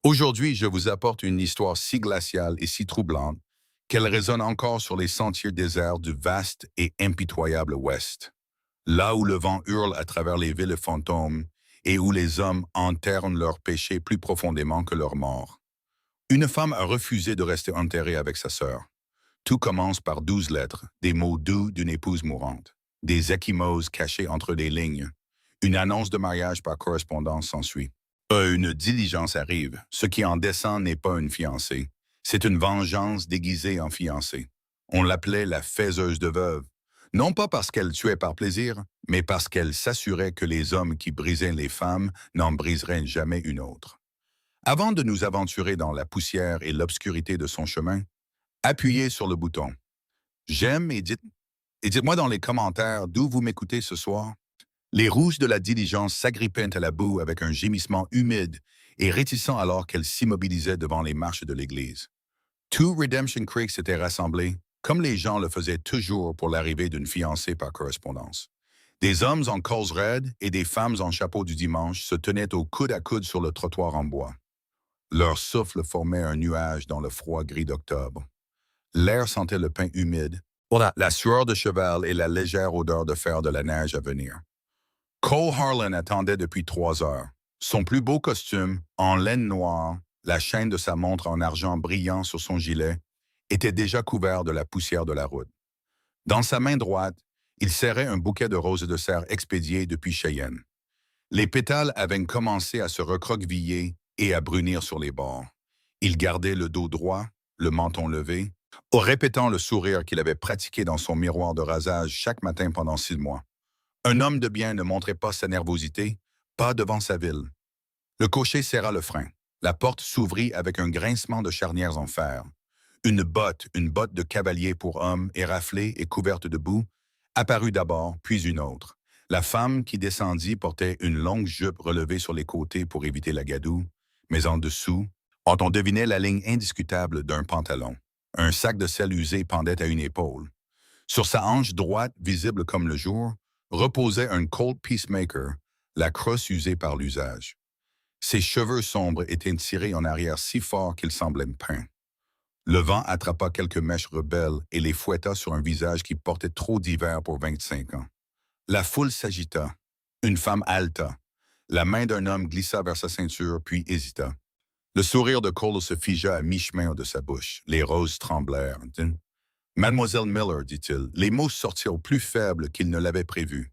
Aujourd'hui, je vous apporte une histoire si glaciale et si troublante qu'elle résonne encore sur les sentiers déserts du vaste et impitoyable Ouest, là où le vent hurle à travers les villes fantômes et où les hommes enterrent leurs péchés plus profondément que leurs morts. Une femme a refusé de rester enterrée avec sa sœur. Tout commence par 12 lettres, des mots doux d'une épouse mourante, des ecchymoses cachés entre les lignes. Une annonce de mariage par correspondance s'ensuit. Une diligence arrive. Ce qui en descend n'est pas une fiancée. C'est une vengeance déguisée en fiancée. On l'appelait la faiseuse de veuves. Non pas parce qu'elle tuait par plaisir, mais parce qu'elle s'assurait que les hommes qui brisaient les femmes n'en briseraient jamais une autre. Avant de nous aventurer dans la poussière et l'obscurité de son chemin, appuyez sur le bouton. J'aime et dites-moi dans les commentaires d'où vous m'écoutez ce soir. Les roues de la diligence s'agrippaient à la boue avec un gémissement humide et réticent alors qu'elles s'immobilisaient devant les marches de l'église. Tout Redemption Creek s'était rassemblé, comme les gens le faisaient toujours pour l'arrivée d'une fiancée par correspondance. Des hommes en cols raides et des femmes en chapeau du dimanche se tenaient au coude à coude sur le trottoir en bois. Leur souffle formait un nuage dans le froid gris d'octobre. L'air sentait le pain humide, voilà, la sueur de cheval et la légère odeur de fer de la neige à venir. Cole Harlan attendait depuis 3 heures. Son plus beau costume, en laine noire, la chaîne de sa montre en argent brillant sur son gilet, était déjà couvert de la poussière de la route. Dans sa main droite, il serrait un bouquet de roses de serre expédié depuis Cheyenne. Les pétales avaient commencé à se recroqueviller et à brunir sur les bords. Il gardait le dos droit, le menton levé, en répétant le sourire qu'il avait pratiqué dans son miroir de rasage chaque matin pendant 6 mois. Un homme de bien ne montrait pas sa nervosité, pas devant sa ville. Le cocher serra le frein. La porte s'ouvrit avec un grincement de charnières en fer. Une botte de cavalier pour homme, éraflée et couverte de boue, apparut d'abord, puis une autre. La femme qui descendit portait une longue jupe relevée sur les côtés pour éviter la gadoue, mais en dessous, on devinait la ligne indiscutable d'un pantalon. Un sac de sel usé pendait à une épaule. Sur sa hanche droite, visible comme le jour, reposait un Colt Peacemaker, la crosse usée par l'usage. Ses cheveux sombres étaient tirés en arrière si fort qu'ils semblaient peints. Le vent attrapa quelques mèches rebelles et les fouetta sur un visage qui portait trop d'hiver pour 25 ans. La foule s'agita. Une femme haleta. La main d'un homme glissa vers sa ceinture, puis hésita. Le sourire de Cole se figea à mi-chemin de sa bouche. Les roses tremblèrent. Mademoiselle Miller, dit-il, les mots sortirent plus faibles qu'il ne l'avait prévu.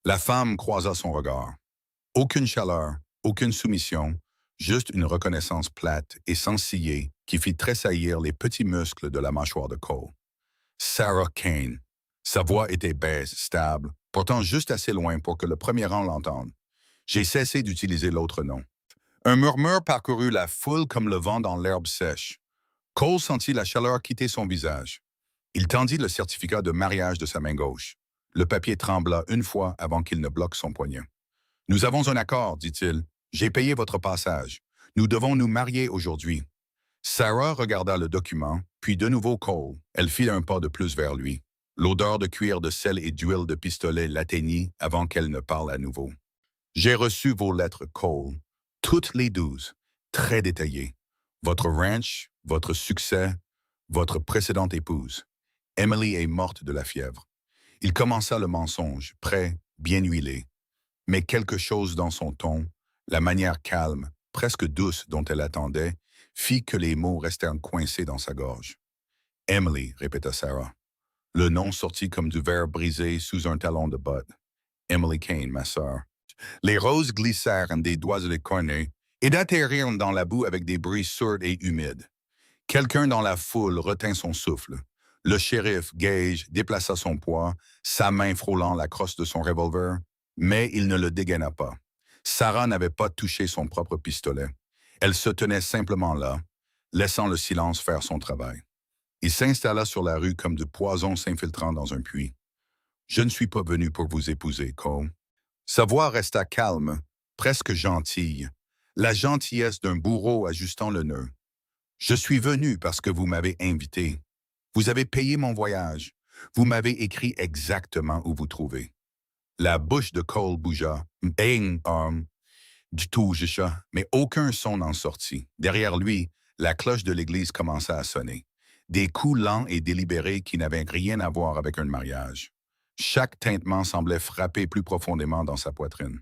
La femme croisa son regard. Aucune chaleur, aucune soumission, juste une reconnaissance plate et sans ciller qui fit tressaillir les petits muscles de la mâchoire de Cole. Sarah Kane. Sa voix était basse, stable, pourtant juste assez loin pour que le premier rang l'entende. J'ai cessé d'utiliser l'autre nom. Un murmure parcourut la foule comme le vent dans l'herbe sèche. Cole sentit la chaleur quitter son visage. Il tendit le certificat de mariage de sa main gauche. Le papier trembla une fois avant qu'il ne bloque son poignet. Nous avons un accord, dit-il. J'ai payé votre passage. Nous devons nous marier aujourd'hui. Sarah regarda le document, puis de nouveau Cole. Elle fit un pas de plus vers lui. L'odeur de cuir de sel et d'huile de pistolet l'atteignit avant qu'elle ne parle à nouveau. J'ai reçu vos lettres, Cole. Toutes les 12. Très détaillées. Votre ranch, votre succès, votre précédente épouse. Emily est morte de la fièvre. Il commença le mensonge, prêt, bien huilé. Mais quelque chose dans son ton, la manière calme, presque douce dont elle attendait, fit que les mots restèrent coincés dans sa gorge. Emily, répéta Sarah. Le nom sortit comme du verre brisé sous un talon de botte. Emily Kane, ma sœur. Les roses glissèrent des doigts de l'écorné et atterrirent dans la boue avec des bruits sourds et humides. Quelqu'un dans la foule retint son souffle. Le shérif, Gage, déplaça son poids, sa main frôlant la crosse de son revolver, mais il ne le dégaina pas. Sarah n'avait pas touché son propre pistolet. Elle se tenait simplement là, laissant le silence faire son travail. Il s'installa sur la rue comme du poison s'infiltrant dans un puits. « Je ne suis pas venu pour vous épouser, Cole. » Sa voix resta calme, presque gentille, la gentillesse d'un bourreau ajustant le nœud. « Je suis venu parce que vous m'avez invité. Vous avez payé mon voyage. Vous m'avez écrit exactement où vous trouvez. » La bouche de Cole bougea. « Bang, Du tout, Jisha, mais aucun son n'en sortit. Derrière lui, la cloche de l'église commença à sonner. Des coups lents et délibérés qui n'avaient rien à voir avec un mariage. Chaque tintement semblait frapper plus profondément dans sa poitrine.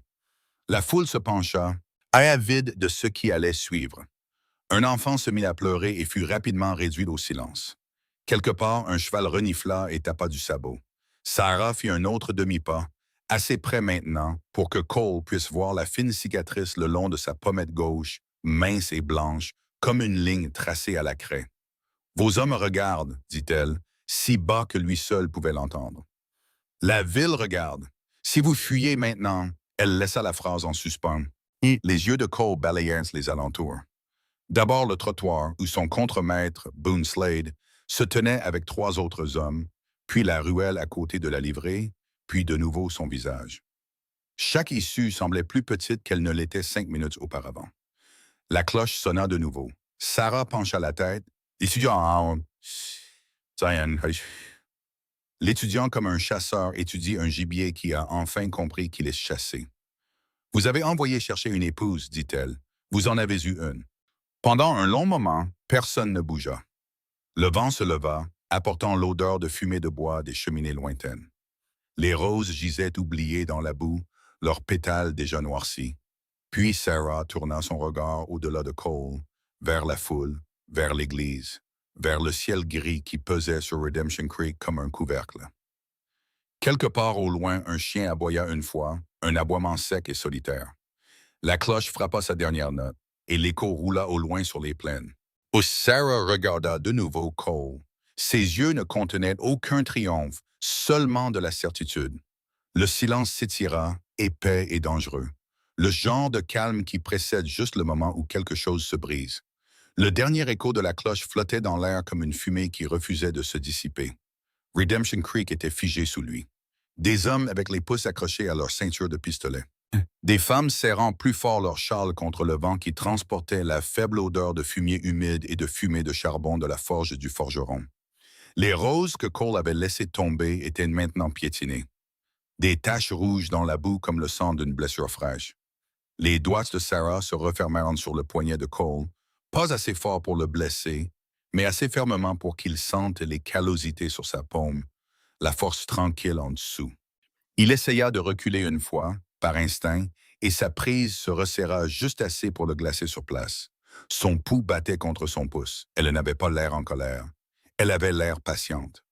La foule se pencha, avide de ce qui allait suivre. Un enfant se mit à pleurer et fut rapidement réduit au silence. Quelque part, un cheval renifla et tapa du sabot. Sarah fit un autre demi-pas, assez près maintenant pour que Cole puisse voir la fine cicatrice le long de sa pommette gauche, mince et blanche, comme une ligne tracée à la craie. « Vos hommes regardent, dit-elle, si bas que lui seul pouvait l'entendre. La ville regarde. Si vous fuyez maintenant, elle laissa la phrase en suspens, et les yeux de Cole balayèrent les alentours. D'abord le trottoir où son contremaître, Boone Slade, se tenait avec 3 autres hommes, puis la ruelle à côté de la livrée, puis de nouveau son visage. Chaque issue semblait plus petite qu'elle ne l'était 5 minutes auparavant. La cloche sonna de nouveau. Sarah pencha la tête. L'étudiant, comme un chasseur, étudie un gibier qui a enfin compris qu'il est chassé. « Vous avez envoyé chercher une épouse, dit-elle. Vous en avez eu une. » Pendant un long moment, personne ne bougea. Le vent se leva, apportant l'odeur de fumée de bois des cheminées lointaines. Les roses gisaient oubliées dans la boue, leurs pétales déjà noircis. Puis Sarah tourna son regard au-delà de Cole, vers la foule, vers l'église, vers le ciel gris qui pesait sur Redemption Creek comme un couvercle. Quelque part au loin, un chien aboya une fois, un aboiement sec et solitaire. La cloche frappa sa dernière note, et l'écho roula au loin sur les plaines. Sarah regarda de nouveau Cole. Ses yeux ne contenaient aucun triomphe, seulement de la certitude. Le silence s'étira, épais et dangereux. Le genre de calme qui précède juste le moment où quelque chose se brise. Le dernier écho de la cloche flottait dans l'air comme une fumée qui refusait de se dissiper. Redemption Creek était figé sous lui. Des hommes avec les pouces accrochés à leur ceinture de pistolet. Des femmes serrant plus fort leurs châles contre le vent qui transportait la faible odeur de fumier humide et de fumée de charbon de la forge du forgeron. Les roses que Cole avait laissées tomber étaient maintenant piétinées. Des taches rouges dans la boue comme le sang d'une blessure fraîche. Les doigts de Sarah se refermèrent sur le poignet de Cole, pas assez fort pour le blesser, mais assez fermement pour qu'il sente les callosités sur sa paume, la force tranquille en dessous. Il essaya de reculer une fois, par instinct, et sa prise se resserra juste assez pour le glacer sur place. Son pouls battait contre son pouce. Elle n'avait pas l'air en colère. Elle avait l'air patiente.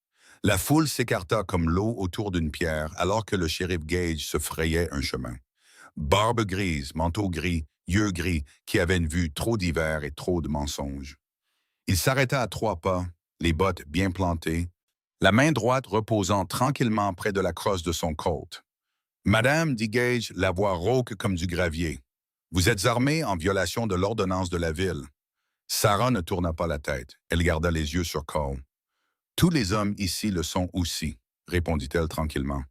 La foule s'écarta comme l'eau autour d'une pierre alors que le shérif Gage se frayait un chemin. Barbe grise, manteau gris, yeux gris, qui avaient une vue trop d'hiver et trop de mensonges. Il s'arrêta à 3 pas, les bottes bien plantées, la main droite reposant tranquillement près de la crosse de son colt. « Madame, dit Gage, la voix rauque comme du gravier. Vous êtes armée en violation de l'ordonnance de la ville. » Sarah ne tourna pas la tête. Elle garda les yeux sur Cole. « Tous les hommes ici le sont aussi, répondit-elle tranquillement.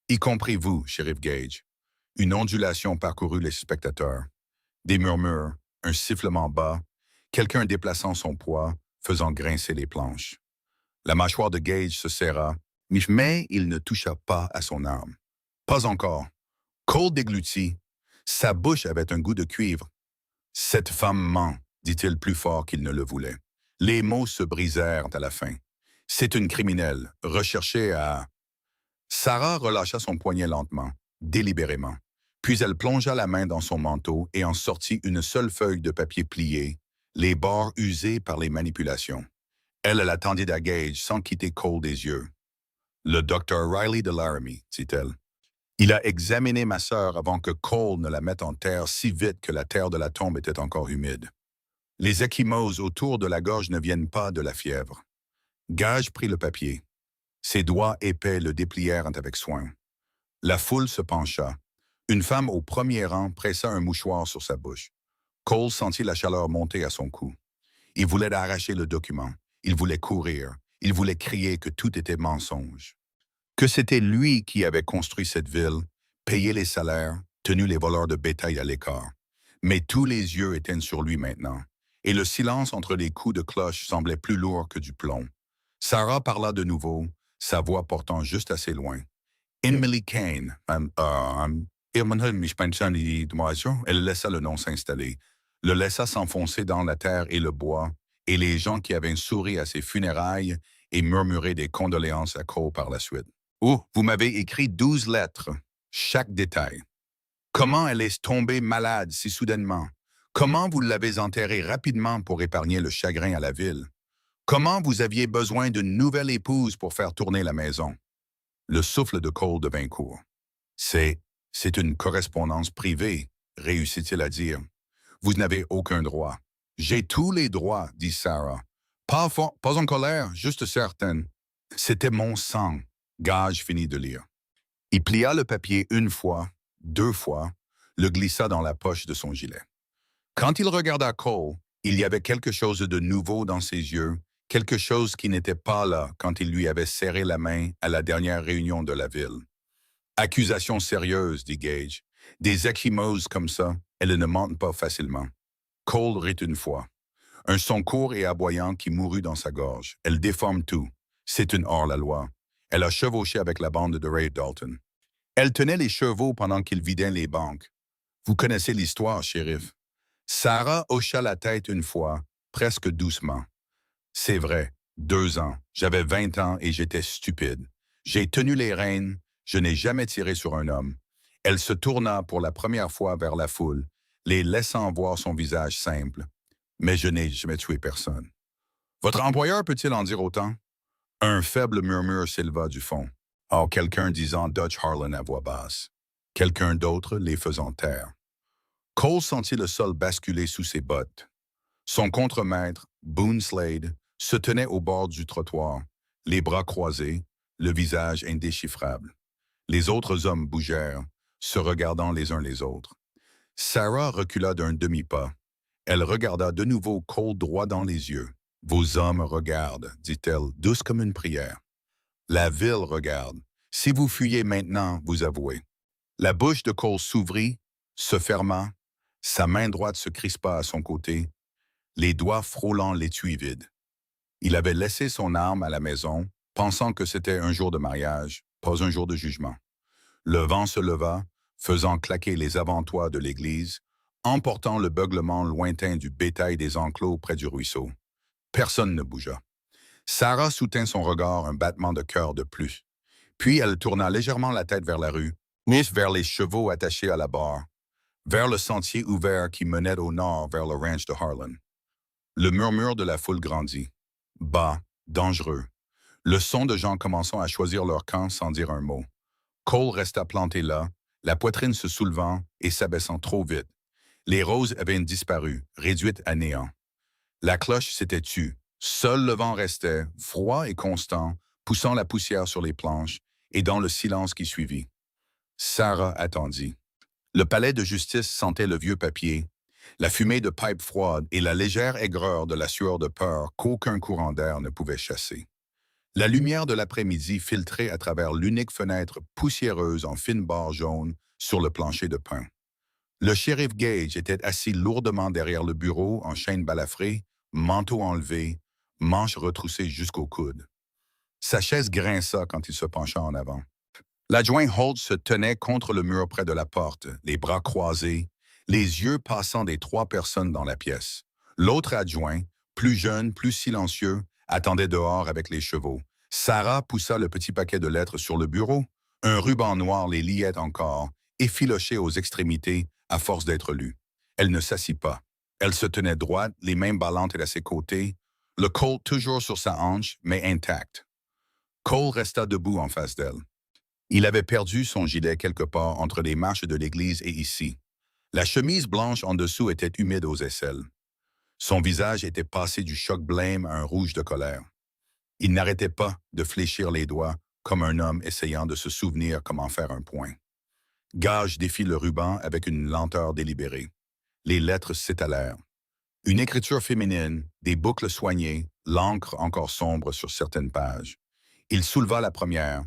Y compris vous, shérif Gage. » Une ondulation parcourut les spectateurs. Des murmures, un sifflement bas, quelqu'un déplaçant son poids, faisant grincer les planches. La mâchoire de Gage se serra, mais il ne toucha pas à son arme. Pas encore. Cole déglutit. Sa bouche avait un goût de cuivre. « Cette femme ment, dit-il plus fort qu'il ne le voulait. Les mots se brisèrent à la fin. C'est une criminelle, recherchée à... » Sarah relâcha son poignet lentement, délibérément. Puis elle plongea la main dans son manteau et en sortit une seule feuille de papier pliée, les bords usés par les manipulations. Elle l'attendit à Gage sans quitter Cole des yeux. « Le docteur Riley de Laramie, dit-elle. Il a examiné ma sœur avant que Cole ne la mette en terre si vite que la terre de la tombe était encore humide. Les ecchymoses autour de la gorge ne viennent pas de la fièvre. » Gage prit le papier. Ses doigts épais le déplièrent avec soin. La foule se pencha. Une femme au premier rang pressa un mouchoir sur sa bouche. Cole sentit la chaleur monter à son cou. Il voulait arracher le document. Il voulait courir. Il voulait crier que tout était mensonge. Que c'était lui qui avait construit cette ville, payé les salaires, tenu les voleurs de bétail à l'écart. Mais tous les yeux étaient sur lui maintenant, et le silence entre les coups de cloche semblait plus lourd que du plomb. Sarah parla de nouveau, sa voix portant juste assez loin. « Emily Kane, Elle laissa le nom s'installer, le laissa s'enfoncer dans la terre et le bois, et les gens qui avaient souri à ses funérailles et murmuré des condoléances à Cole par la suite. Oh, vous m'avez écrit 12 lettres, chaque détail. Comment elle est tombée malade si soudainement? Comment vous l'avez enterrée rapidement pour épargner le chagrin à la ville? Comment vous aviez besoin d'une nouvelle épouse pour faire tourner la maison? Le souffle de Cole devint court. C'est une correspondance privée, réussit-il à dire. Vous n'avez aucun droit. J'ai tous les droits, dit Sarah. Pas en colère, juste certaine. C'était mon sang. Gage finit de lire. Il plia le papier une fois, deux fois, le glissa dans la poche de son gilet. Quand il regarda Cole, il y avait quelque chose de nouveau dans ses yeux, quelque chose qui n'était pas là quand il lui avait serré la main à la dernière réunion de la ville. Accusation sérieuse, dit Gage. Des ecchymoses comme ça, elles ne mentent pas facilement. Cole rit une fois. Un son court et aboyant qui mourut dans sa gorge. Elle déforme tout. C'est une hors-la-loi. Elle a chevauché avec la bande de Ray Dalton. Elle tenait les chevaux pendant qu'il vidait les banques. Vous connaissez l'histoire, shérif. Sarah hocha la tête une fois, presque doucement. C'est vrai, 2 ans. J'avais 20 ans et j'étais stupide. J'ai tenu les rênes, je n'ai jamais tiré sur un homme. Elle se tourna pour la première fois vers la foule, les laissant voir son visage simple. Mais je n'ai jamais tué personne. Votre employeur peut-il en dire autant? Un faible murmure s'éleva du fond. Or, quelqu'un disant Dutch Harlan à voix basse. Quelqu'un d'autre les faisant taire. Cole sentit le sol basculer sous ses bottes. Son contremaître, Boone Slade, se tenait au bord du trottoir, les bras croisés, le visage indéchiffrable. Les autres hommes bougèrent, se regardant les uns les autres. Sarah recula d'un demi-pas. Elle regarda de nouveau Cole droit dans les yeux. « Vos hommes regardent, dit-elle, douce comme une prière. La ville regarde. Si vous fuyez maintenant, vous avouez. » La bouche de Cole s'ouvrit, se ferma, sa main droite se crispa à son côté, les doigts frôlant l'étui vide. Il avait laissé son arme à la maison, pensant que c'était un jour de mariage, pas un jour de jugement. Le vent se leva, faisant claquer les avant-toits de l'église, emportant le beuglement lointain du bétail des enclos près du ruisseau. Personne ne bougea. Sarah soutint son regard un battement de cœur de plus. Puis elle tourna légèrement la tête vers la rue, vers les chevaux attachés à la barre, vers le sentier ouvert qui menait au nord vers le ranch de Harlan. Le murmure de la foule grandit. Bas, dangereux. Le son de gens commençant à choisir leur camp sans dire un mot. Cole resta planté là, la poitrine se soulevant et s'abaissant trop vite. Les roses avaient disparu, réduites à néant. La cloche s'était tue. Seul le vent restait, froid et constant, poussant la poussière sur les planches, et dans le silence qui suivit. Sarah attendit. Le palais de justice sentait le vieux papier, la fumée de pipe froide et la légère aigreur de la sueur de peur qu'aucun courant d'air ne pouvait chasser. La lumière de l'après-midi filtrait à travers l'unique fenêtre poussiéreuse en fine barre jaune sur le plancher de pin. Le shérif Gage était assis lourdement derrière le bureau en chaîne balafrée, manteau enlevé, manches retroussées jusqu'au coude. Sa chaise grinça quand il se pencha en avant. L'adjoint Holt se tenait contre le mur près de la porte, les bras croisés, les yeux passant des 3 personnes dans la pièce. L'autre adjoint, plus jeune, plus silencieux, attendait dehors avec les chevaux. Sarah poussa le petit paquet de lettres sur le bureau. Un ruban noir les liait encore, effiloché aux extrémités à force d'être lu. Elle ne s'assit pas. Elle se tenait droite, les mains ballantes à ses côtés, le Colt toujours sur sa hanche, mais intact. Cole resta debout en face d'elle. Il avait perdu son gilet quelque part entre les marches de l'église et ici. La chemise blanche en dessous était humide aux aisselles. Son visage était passé du choc blême à un rouge de colère. Il n'arrêtait pas de fléchir les doigts comme un homme essayant de se souvenir comment faire un point. Gage défit le ruban avec une lenteur délibérée. Les lettres s'étalèrent. Une écriture féminine, des boucles soignées, l'encre encore sombre sur certaines pages. Il souleva la première,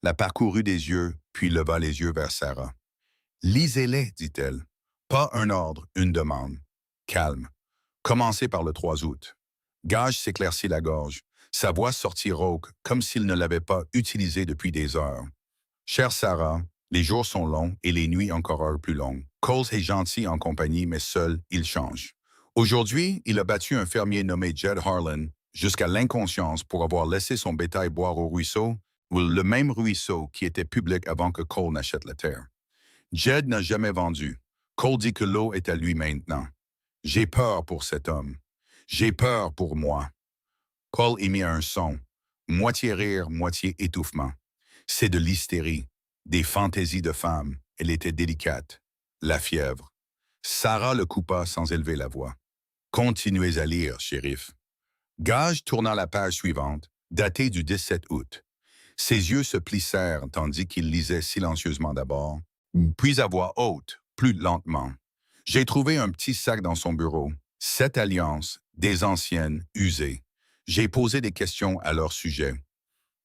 la parcourut des yeux, puis leva les yeux vers Sarah. « Lisez-les, dit-elle. Pas un ordre, une demande. Calme. Commencez par le 3 août. » Gage s'éclaircit la gorge. Sa voix sortit rauque, comme s'il ne l'avait pas utilisée depuis des heures. « Chère Sarah, Les jours sont longs et les nuits encore plus longues. Cole est gentil en compagnie, mais seul, il change. Aujourd'hui, il a battu un fermier nommé Jed Harlan jusqu'à l'inconscience pour avoir laissé son bétail boire au ruisseau, ou le même ruisseau qui était public avant que Cole n'achète la terre. Jed n'a jamais vendu. Cole dit que l'eau est à lui maintenant. J'ai peur pour cet homme. J'ai peur pour moi. Cole émit un son, moitié rire, moitié étouffement. C'est de l'hystérie, des fantaisies de femme. Elle était délicate. La fièvre. Sarah le coupa sans élever la voix. Continuez à lire, shérif. Gage tourna la page suivante, datée du 17 août. Ses yeux se plissèrent tandis qu'il lisait silencieusement d'abord, puis à voix haute, plus lentement. J'ai trouvé un petit sac dans son bureau. 7 alliances, des anciennes, usées. J'ai posé des questions à leur sujet.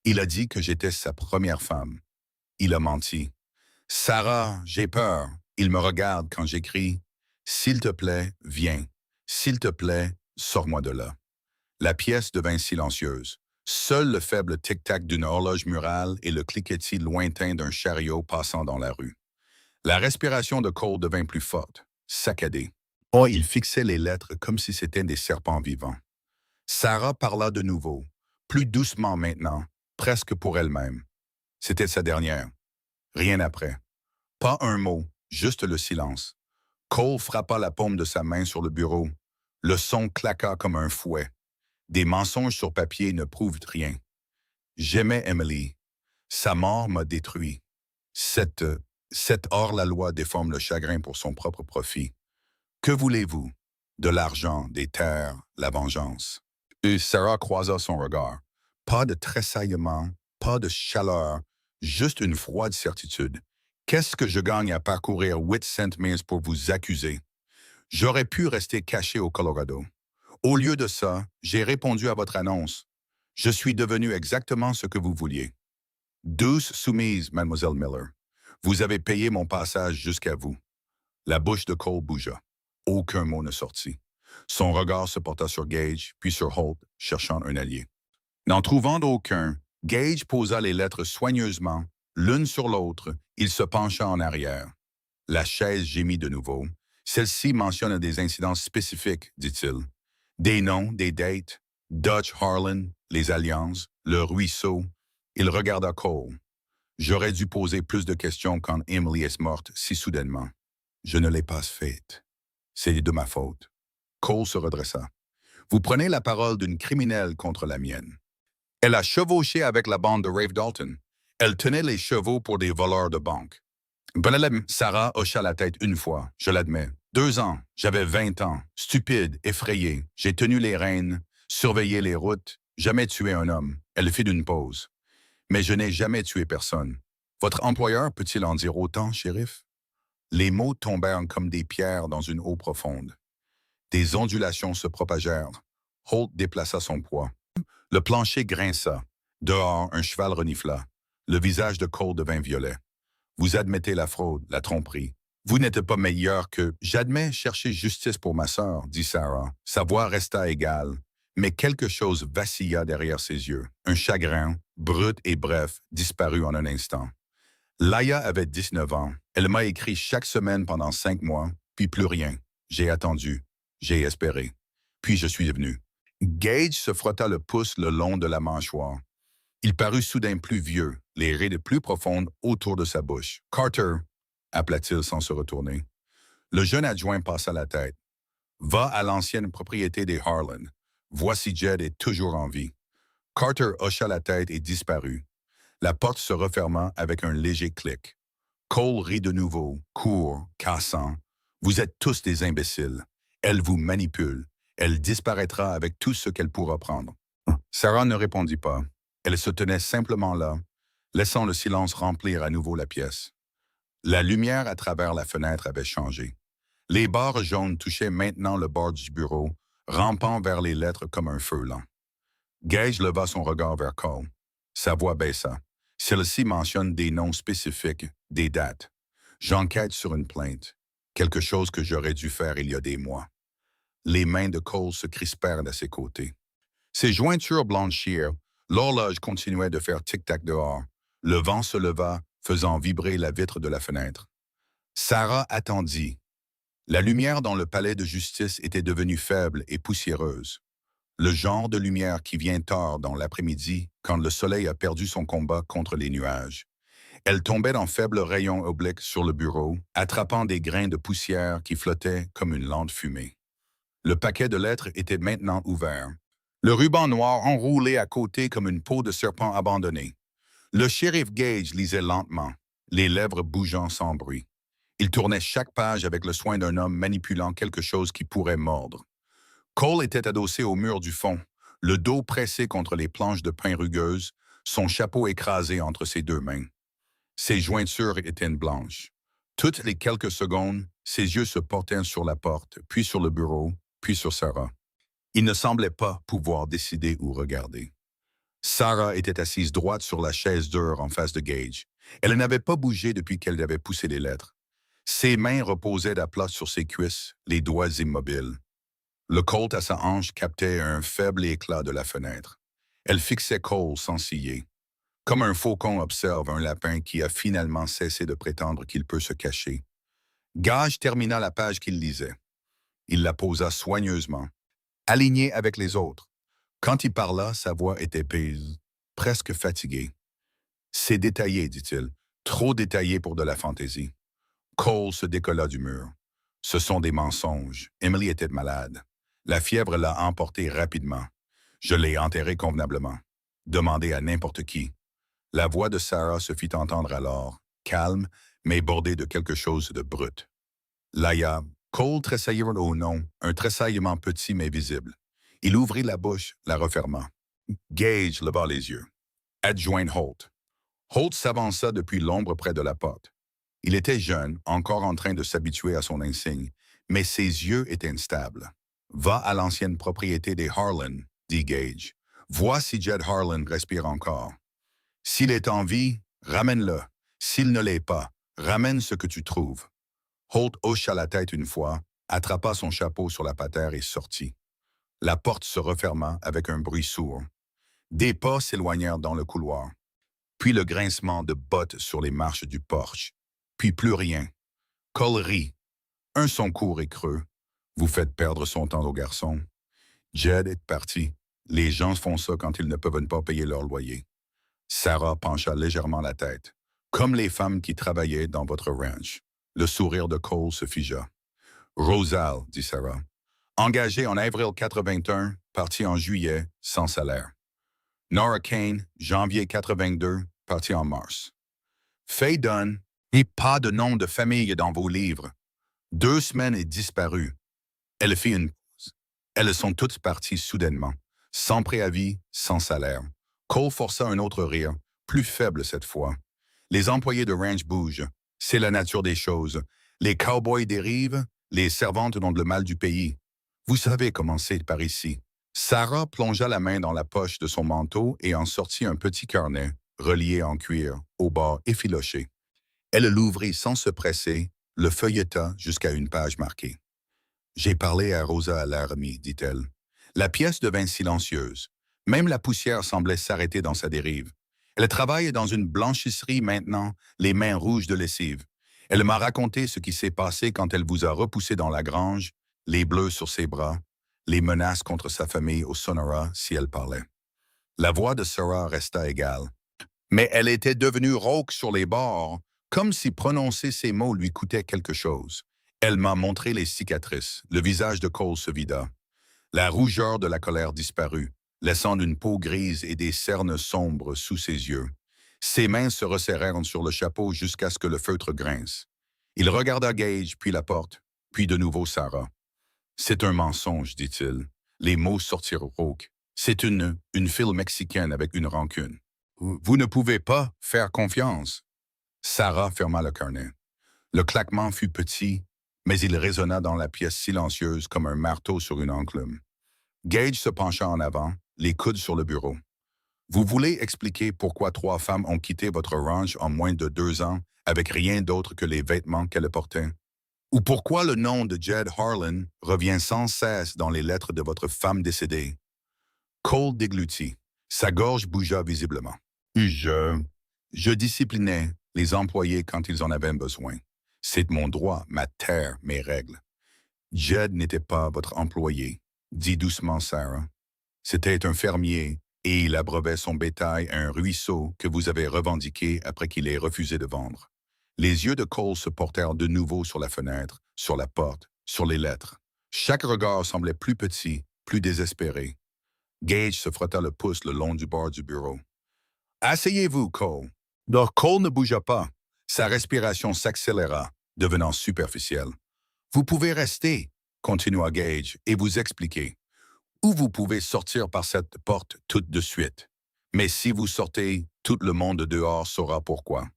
Il a dit que j'étais sa première femme. Il a menti. Sarah, j'ai peur. Il me regarde quand j'écris. S'il te plaît, viens. S'il te plaît, sors-moi de là. La pièce devint silencieuse. Seul le faible tic-tac d'une horloge murale et le cliquetis lointain d'un chariot passant dans la rue. La respiration de Cole devint plus forte, saccadée. Oh, il fixait les lettres comme si c'étaient des serpents vivants. Sarah parla de nouveau, plus doucement maintenant, presque pour elle-même. C'était sa dernière. Rien après. Pas un mot, juste le silence. Cole frappa la paume de sa main sur le bureau. Le son claqua comme un fouet. Des mensonges sur papier ne prouvent rien. J'aimais Emily. Sa mort m'a détruit. Cette hors-la-loi déforme le chagrin pour son propre profit. Que voulez-vous? De l'argent, des terres, la vengeance. Et Sarah croisa son regard. Pas de tressaillement, pas de chaleur, juste une froide certitude. Qu'est-ce que je gagne à parcourir 800 miles pour vous accuser? J'aurais pu rester caché au Colorado. Au lieu de ça, j'ai répondu à votre annonce. Je suis devenu exactement ce que vous vouliez. Douce soumise, mademoiselle Miller. Vous avez payé mon passage jusqu'à vous. La bouche de Cole bougea. Aucun mot ne sortit. Son regard se porta sur Gage, puis sur Holt, cherchant un allié. N'en trouvant aucun, Gage posa les lettres soigneusement, l'une sur l'autre, il se pencha en arrière. La chaise gémit de nouveau. Celle-ci mentionne des incidents spécifiques, dit-il. Des noms, des dates, Dutch Harlan, les alliances, le ruisseau. Il regarda Cole. J'aurais dû poser plus de questions quand Emily est morte si soudainement. Je ne l'ai pas faite. C'est de ma faute. Cole se redressa. Vous prenez la parole d'une criminelle contre la mienne. Elle a chevauché avec la bande de Rafe Dalton. Elle tenait les chevaux pour des voleurs de banque. Sarah hocha la tête une fois, je l'admets. 2 ans, j'avais 20 ans, stupide, effrayé. J'ai tenu les rênes, surveillé les routes, jamais tué un homme. Elle fit une pause. Mais je n'ai jamais tué personne. Votre employeur peut-il en dire autant, shérif? Les mots tombèrent comme des pierres dans une eau profonde. Des ondulations se propagèrent. Holt déplaça son poids. Le plancher grinça. Dehors, un cheval renifla. Le visage de Cole devint violet. Vous admettez la fraude, la tromperie. Vous n'êtes pas meilleur que... J'admets chercher justice pour ma sœur, dit Sarah. Sa voix resta égale, mais quelque chose vacilla derrière ses yeux. Un chagrin, brut et bref, disparut en un instant. Laia avait 19 ans. Elle m'a écrit chaque semaine pendant 5 mois, puis plus rien. J'ai attendu. J'ai espéré. Puis je suis venu. Gage se frotta le pouce le long de la mâchoire. Il parut soudain plus vieux, les rides plus profondes autour de sa bouche. « Carter », appela-t-il sans se retourner. Le jeune adjoint passa la tête. « Va à l'ancienne propriété des Harlan. Voici Jed est toujours en vie. » Carter hocha la tête et disparut. La porte se referma avec un léger clic. Cole rit de nouveau, court, cassant. « Vous êtes tous des imbéciles. Elle vous manipule. Elle disparaîtra avec tout ce qu'elle pourra prendre. » Sarah ne répondit pas. Elle se tenait simplement là, laissant le silence remplir à nouveau la pièce. La lumière à travers la fenêtre avait changé. Les barres jaunes touchaient maintenant le bord du bureau, rampant vers les lettres comme un feu lent. Gage leva son regard vers Cole. Sa voix baissa. Celle-ci mentionne des noms spécifiques, des dates. J'enquête sur une plainte, quelque chose que j'aurais dû faire il y a des mois. Les mains de Cole se crispèrent à ses côtés. Ses jointures blanchirent. L'horloge continuait de faire tic-tac dehors. Le vent se leva, faisant vibrer la vitre de la fenêtre. Sarah attendit. La lumière dans le palais de justice était devenue faible et poussiéreuse. Le genre de lumière qui vient tard dans l'après-midi quand le soleil a perdu son combat contre les nuages. Elle tombait en faibles rayons obliques sur le bureau, attrapant des grains de poussière qui flottaient comme une lente fumée. Le paquet de lettres était maintenant ouvert. Le ruban noir enroulé à côté comme une peau de serpent abandonnée. Le shérif Gage lisait lentement, les lèvres bougeant sans bruit. Il tournait chaque page avec le soin d'un homme manipulant quelque chose qui pourrait mordre. Cole était adossé au mur du fond, le dos pressé contre les planches de pin rugueuses, son chapeau écrasé entre ses deux mains. Ses jointures étaient blanches. Toutes les quelques secondes, ses yeux se portaient sur la porte, puis sur le bureau, puis sur Sarah. Il ne semblait pas pouvoir décider ou regarder. Sarah était assise droite sur la chaise dure en face de Gage. Elle n'avait pas bougé depuis qu'elle avait poussé les lettres. Ses mains reposaient à plat sur ses cuisses, les doigts immobiles. Le Colt à sa hanche captait un faible éclat de la fenêtre. Elle fixait Cole sans ciller. Comme un faucon observe un lapin qui a finalement cessé de prétendre qu'il peut se cacher. Gage termina la page qu'il lisait. Il la posa soigneusement, alignée avec les autres. Quand il parla, sa voix était pise, presque fatiguée. « C'est détaillé, dit-il, trop détaillé pour de la fantaisie. » Cole se décolla du mur. « Ce sont des mensonges. Emily était malade. La fièvre l'a emportée rapidement. Je l'ai enterrée convenablement. Demandez à n'importe qui. » La voix de Sarah se fit entendre alors, calme, mais bordée de quelque chose de brut. « Laïa. » Cole tressaillit au nom, un tressaillement petit mais visible. Il ouvrit la bouche, la referma. Gage leva les yeux. Adjoint Holt. Holt s'avança depuis l'ombre près de la porte. Il était jeune, encore en train de s'habituer à son insigne, mais ses yeux étaient instables. « Va à l'ancienne propriété des Harlan, » dit Gage. « Vois si Jed Harlan respire encore. S'il est en vie, ramène-le. S'il ne l'est pas, ramène ce que tu trouves. » Holt hocha la tête une fois, attrapa son chapeau sur la patère et sortit. La porte se referma avec un bruit sourd. Des pas s'éloignèrent dans le couloir. Puis le grincement de bottes sur les marches du porche. Puis plus rien. Cole rit. Un son court et creux. Vous faites perdre son temps au garçon. Jed est parti. Les gens font ça quand ils ne peuvent pas payer leur loyer. Sarah pencha légèrement la tête. Comme les femmes qui travaillaient dans votre ranch. Le sourire de Cole se figea. Rosal, dit Sarah. Engagé en avril 81, parti en juillet, sans salaire. Nora Kane, janvier 82, parti en mars. Faye Dunn, et pas de nom de famille dans vos livres. 2 semaines et disparue. Elle fit une pause. Elles sont toutes parties soudainement, sans préavis, sans salaire. Cole força un autre rire, plus faible cette fois. Les employés de ranch bougent. C'est la nature des choses. Les cowboys dérivent, les servantes ont le mal du pays. Vous savez comment c'est par ici. Sarah plongea la main dans la poche de son manteau et en sortit un petit carnet, relié en cuir, au bord effiloché. Elle l'ouvrit sans se presser, le feuilleta jusqu'à une page marquée. « J'ai parlé à Rosa Laramie, dit-elle. » La pièce devint silencieuse. Même la poussière semblait s'arrêter dans sa dérive. Elle travaille dans une blanchisserie maintenant, les mains rouges de lessive. Elle m'a raconté ce qui s'est passé quand elle vous a repoussé dans la grange, les bleus sur ses bras, les menaces contre sa famille au Sonora si elle parlait. La voix de Sarah resta égale. Mais elle était devenue rauque sur les bords, comme si prononcer ces mots lui coûtait quelque chose. Elle m'a montré les cicatrices. Le visage de Cole se vida. La rougeur de la colère disparut, laissant une peau grise et des cernes sombres sous ses yeux. Ses mains se resserrèrent sur le chapeau jusqu'à ce que le feutre grince. Il regarda Gage, puis la porte, puis de nouveau Sarah. « C'est un mensonge, dit-il. Les mots sortirent rauques. C'est une fille mexicaine avec une rancune. Vous ne pouvez pas faire confiance. » Sarah ferma le carnet. Le claquement fut petit, mais il résonna dans la pièce silencieuse comme un marteau sur une enclume. Gage se pencha en avant, les coudes sur le bureau. « Vous voulez expliquer pourquoi 3 femmes ont quitté votre ranch en moins de 2 ans avec rien d'autre que les vêtements qu'elles portaient? Ou pourquoi le nom de Jed Harlan revient sans cesse dans les lettres de votre femme décédée? » Cole déglutit. Sa gorge bougea visiblement. « Je disciplinais les employés quand ils en avaient besoin. C'est mon droit, ma terre, mes règles. Jed n'était pas votre employé, dit doucement Sarah. C'était un fermier et il abreuvait son bétail à un ruisseau que vous avez revendiqué après qu'il ait refusé de vendre. Les yeux de Cole se portèrent de nouveau sur la fenêtre, sur la porte, sur les lettres. Chaque regard semblait plus petit, plus désespéré. Gage se frotta le pouce le long du bord du bureau. « Asseyez-vous, Cole. » Donc Cole ne bougea pas. Sa respiration s'accéléra, devenant superficielle. « Vous pouvez rester, » continua Gage, « et vous expliquer. Ou vous pouvez sortir par cette porte tout de suite. Mais si vous sortez, tout le monde dehors saura pourquoi. »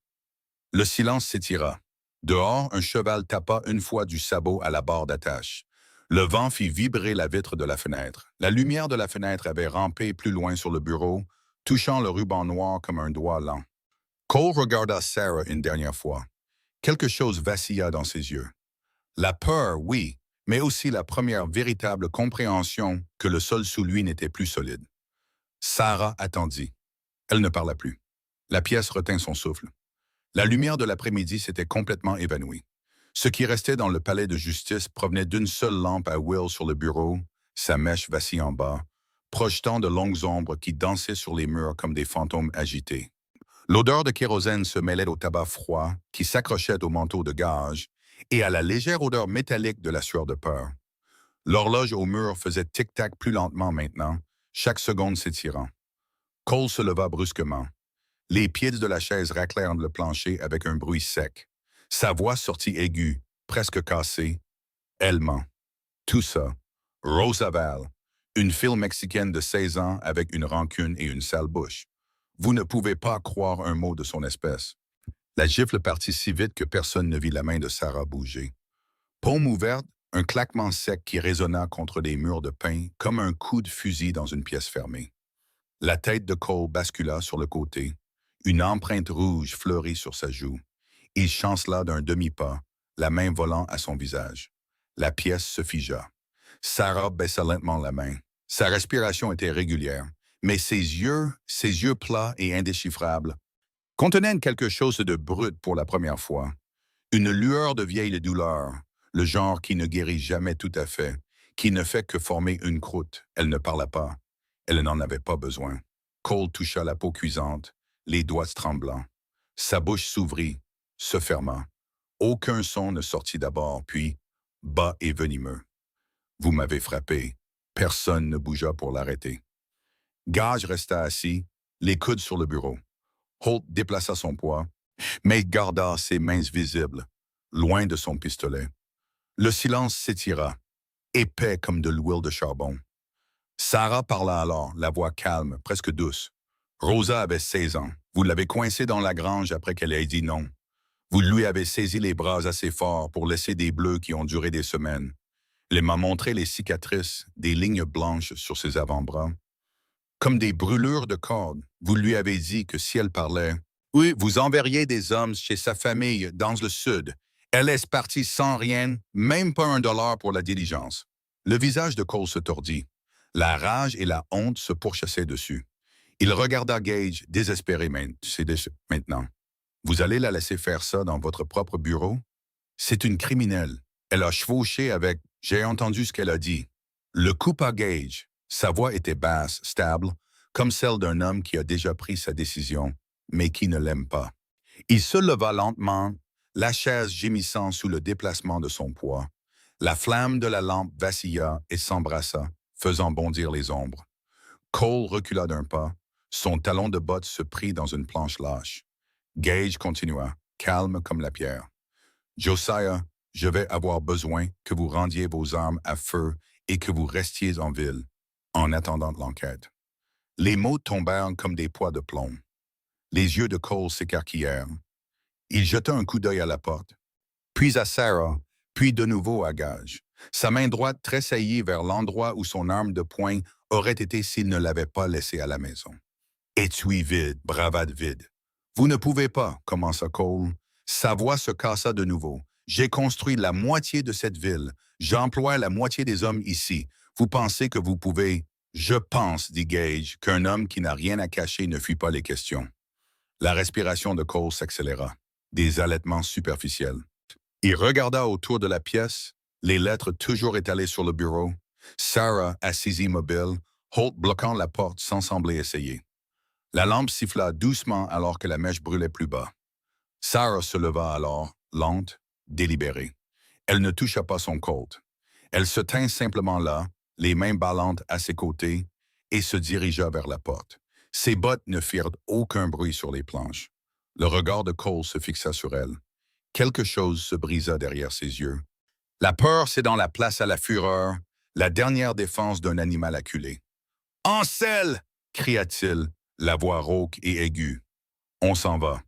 Le silence s'étira. Dehors, un cheval tapa une fois du sabot à la barre d'attache. Le vent fit vibrer la vitre de la fenêtre. La lumière de la fenêtre avait rampé plus loin sur le bureau, touchant le ruban noir comme un doigt lent. Cole regarda Sarah une dernière fois. Quelque chose vacilla dans ses yeux. La peur, oui, mais aussi la première véritable compréhension que le sol sous lui n'était plus solide. Sarah attendit. Elle ne parla plus. La pièce retint son souffle. La lumière de l'après-midi s'était complètement évanouie. Ce qui restait dans le palais de justice provenait d'une seule lampe à Will sur le bureau, sa mèche vacille en bas, projetant de longues ombres qui dansaient sur les murs comme des fantômes agités. L'odeur de kérosène se mêlait au tabac froid qui s'accrochait au manteau de gage et à la légère odeur métallique de la sueur de peur. L'horloge au mur faisait tic-tac plus lentement maintenant, chaque seconde s'étirant. Cole se leva brusquement. Les pieds de la chaise raclèrent le plancher avec un bruit sec. Sa voix sortit aiguë, presque cassée. Elle ment. Tout ça. Roosevelt, une fille mexicaine de 16 ans avec une rancune et une sale bouche. Vous ne pouvez pas croire un mot de son espèce. La gifle partit si vite que personne ne vit la main de Sarah bouger. Paume ouverte, un claquement sec qui résonna contre les murs de pin comme un coup de fusil dans une pièce fermée. La tête de Cole bascula sur le côté. Une empreinte rouge fleurit sur sa joue. Il chancela d'un demi-pas, la main volant à son visage. La pièce se figea. Sarah baissa lentement la main. Sa respiration était régulière, mais ses yeux plats et indéchiffrables, contenaient quelque chose de brut pour la première fois. Une lueur de vieille douleur, le genre qui ne guérit jamais tout à fait, qui ne fait que former une croûte. Elle ne parla pas. Elle n'en avait pas besoin. Cole toucha la peau cuisante, les doigts tremblants. Sa bouche s'ouvrit, se ferma. Aucun son ne sortit d'abord, puis, bas et venimeux. « Vous m'avez frappé. » Personne ne bougea pour l'arrêter. Gage resta assis, les coudes sur le bureau. Holt déplaça son poids, mais garda ses mains visibles, loin de son pistolet. Le silence s'étira, épais comme de l'huile de charbon. Sarah parla alors, la voix calme, presque douce. Rosa avait 16 ans. Vous l'avez coincée dans la grange après qu'elle ait dit non. Vous lui avez saisi les bras assez fort pour laisser des bleus qui ont duré des semaines. Elle m'a montré les cicatrices, des lignes blanches sur ses avant-bras. Comme des brûlures de cordes, vous lui avez dit que si elle parlait, oui, vous enverriez des hommes chez sa famille dans le sud. Elle est partie sans rien, même pas $1 pour la diligence. Le visage de Cole se tordit. La rage et la honte se pourchassaient dessus. Il regarda Gage, désespéré maintenant. Vous allez la laisser faire ça dans votre propre bureau? C'est une criminelle. Elle a chevauché avec... J'ai entendu ce qu'elle a dit. Le coupa Gage. Sa voix était basse, stable, comme celle d'un homme qui a déjà pris sa décision, mais qui ne l'aime pas. Il se leva lentement, la chaise gémissant sous le déplacement de son poids. La flamme de la lampe vacilla et s'embrassa, faisant bondir les ombres. Cole recula d'un pas. Son talon de botte se prit dans une planche lâche. Gage continua, calme comme la pierre. « Josiah, je vais avoir besoin que vous rendiez vos armes à feu et que vous restiez en ville, en attendant l'enquête. » Les mots tombèrent comme des poids de plomb. Les yeux de Cole s'écarquillèrent. Il jeta un coup d'œil à la porte, puis à Sarah, puis de nouveau à Gage. Sa main droite tressaillit vers l'endroit où son arme de poing aurait été s'il ne l'avait pas laissée à la maison. « Étui vide, bravade vide. »« Vous ne pouvez pas, » commença Cole. Sa voix se cassa de nouveau. « J'ai construit la moitié de cette ville. J'emploie la moitié des hommes ici. Vous pensez que vous pouvez... » « Je pense, dit Gage, qu'un homme qui n'a rien à cacher ne fuit pas les questions. » La respiration de Cole s'accéléra. des allaitements superficiels. Il regarda autour de la pièce, les lettres toujours étalées sur le bureau, Sarah assise immobile, Holt bloquant la porte sans sembler essayer. La lampe siffla doucement alors que la mèche brûlait plus bas. Sarah se leva alors, lente, délibérée. Elle ne toucha pas son Colt. Elle se tint simplement là, les mains ballantes à ses côtés, et se dirigea vers la porte. Ses bottes ne firent aucun bruit sur les planches. Le regard de Cole se fixa sur elle. Quelque chose se brisa derrière ses yeux. La peur cédant la place à la fureur, la dernière défense d'un animal acculé. « En selle !» cria-t-il, la voix rauque et aiguë. « On s'en va. »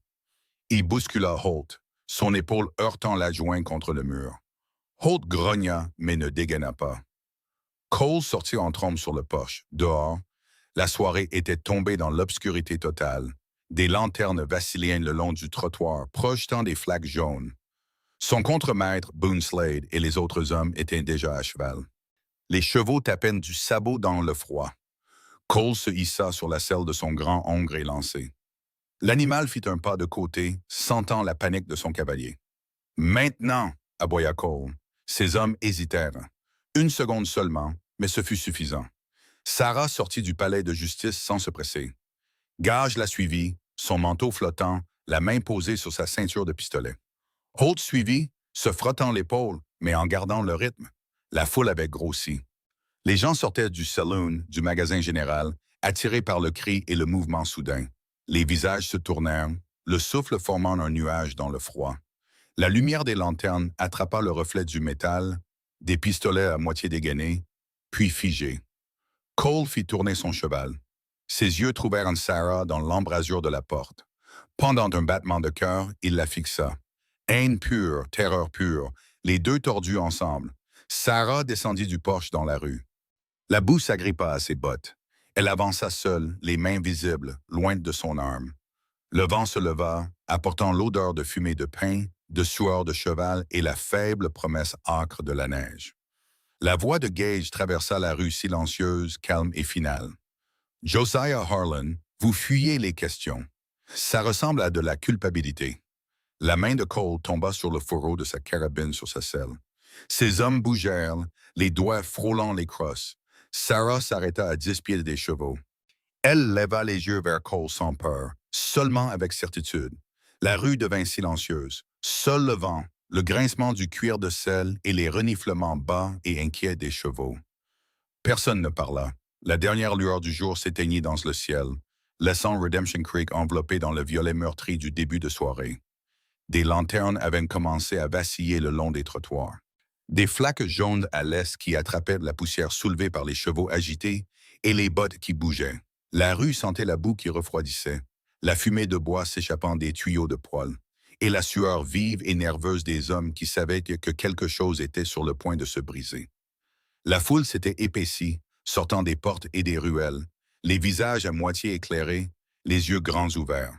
Il bouscula Holt, son épaule heurtant l'adjoint contre le mur. Holt grogna, mais ne dégaina pas. Cole sortit en trombe sur le porche. Dehors, la soirée était tombée dans l'obscurité totale. Des lanternes vacillaient le long du trottoir, projetant des flaques jaunes. Son contremaître, Boone Slade, et les autres hommes étaient déjà à cheval. Les chevaux tapaient du sabot dans le froid. Cole se hissa sur la selle de son grand hongre élancé. L'animal fit un pas de côté, sentant la panique de son cavalier. « Maintenant !» aboya Cole. Ses hommes hésitèrent. Une seconde seulement, mais ce fut suffisant. Sarah sortit du palais de justice sans se presser. Gage la suivit, son manteau flottant, la main posée sur sa ceinture de pistolet. Holt suivit, se frottant l'épaule, mais en gardant le rythme. La foule avait grossi. Les gens sortaient du saloon, du magasin général, attirés par le cri et le mouvement soudain. Les visages se tournèrent, le souffle formant un nuage dans le froid. La lumière des lanternes attrapa le reflet du métal, des pistolets à moitié dégainés, puis figés. Cole fit tourner son cheval. Ses yeux trouvèrent Sarah dans l'embrasure de la porte. Pendant un battement de cœur, il la fixa. Haine pure, terreur pure, les deux tordus ensemble. Sarah descendit du porche dans la rue. La boue s'agrippa à ses bottes. Elle avança seule, les mains visibles, loin de son arme. Le vent se leva, apportant l'odeur de fumée de pain, de sueur de cheval et la faible promesse âcre de la neige. La voix de Gage traversa la rue silencieuse, calme et finale. « Josiah Harlan, vous fuyez les questions. Ça ressemble à de la culpabilité. » La main de Cole tomba sur le fourreau de sa carabine sur sa selle. Ses hommes bougèrent, les doigts frôlant les crosses. Sarah s'arrêta à 10 pieds des chevaux. Elle leva les yeux vers Cole sans peur, seulement avec certitude. La rue devint silencieuse. Seul le vent, le grincement du cuir de selle et les reniflements bas et inquiets des chevaux. Personne ne parla. La dernière lueur du jour s'éteignit dans le ciel, laissant Redemption Creek enveloppé dans le violet meurtri du début de soirée. Des lanternes avaient commencé à vaciller le long des trottoirs. Des flaques jaunes à l'est qui attrapaient la poussière soulevée par les chevaux agités et les bottes qui bougeaient. La rue sentait la boue qui refroidissait, la fumée de bois s'échappant des tuyaux de poêle, et la sueur vive et nerveuse des hommes qui savaient que quelque chose était sur le point de se briser. La foule s'était épaissie, sortant des portes et des ruelles, les visages à moitié éclairés, les yeux grands ouverts.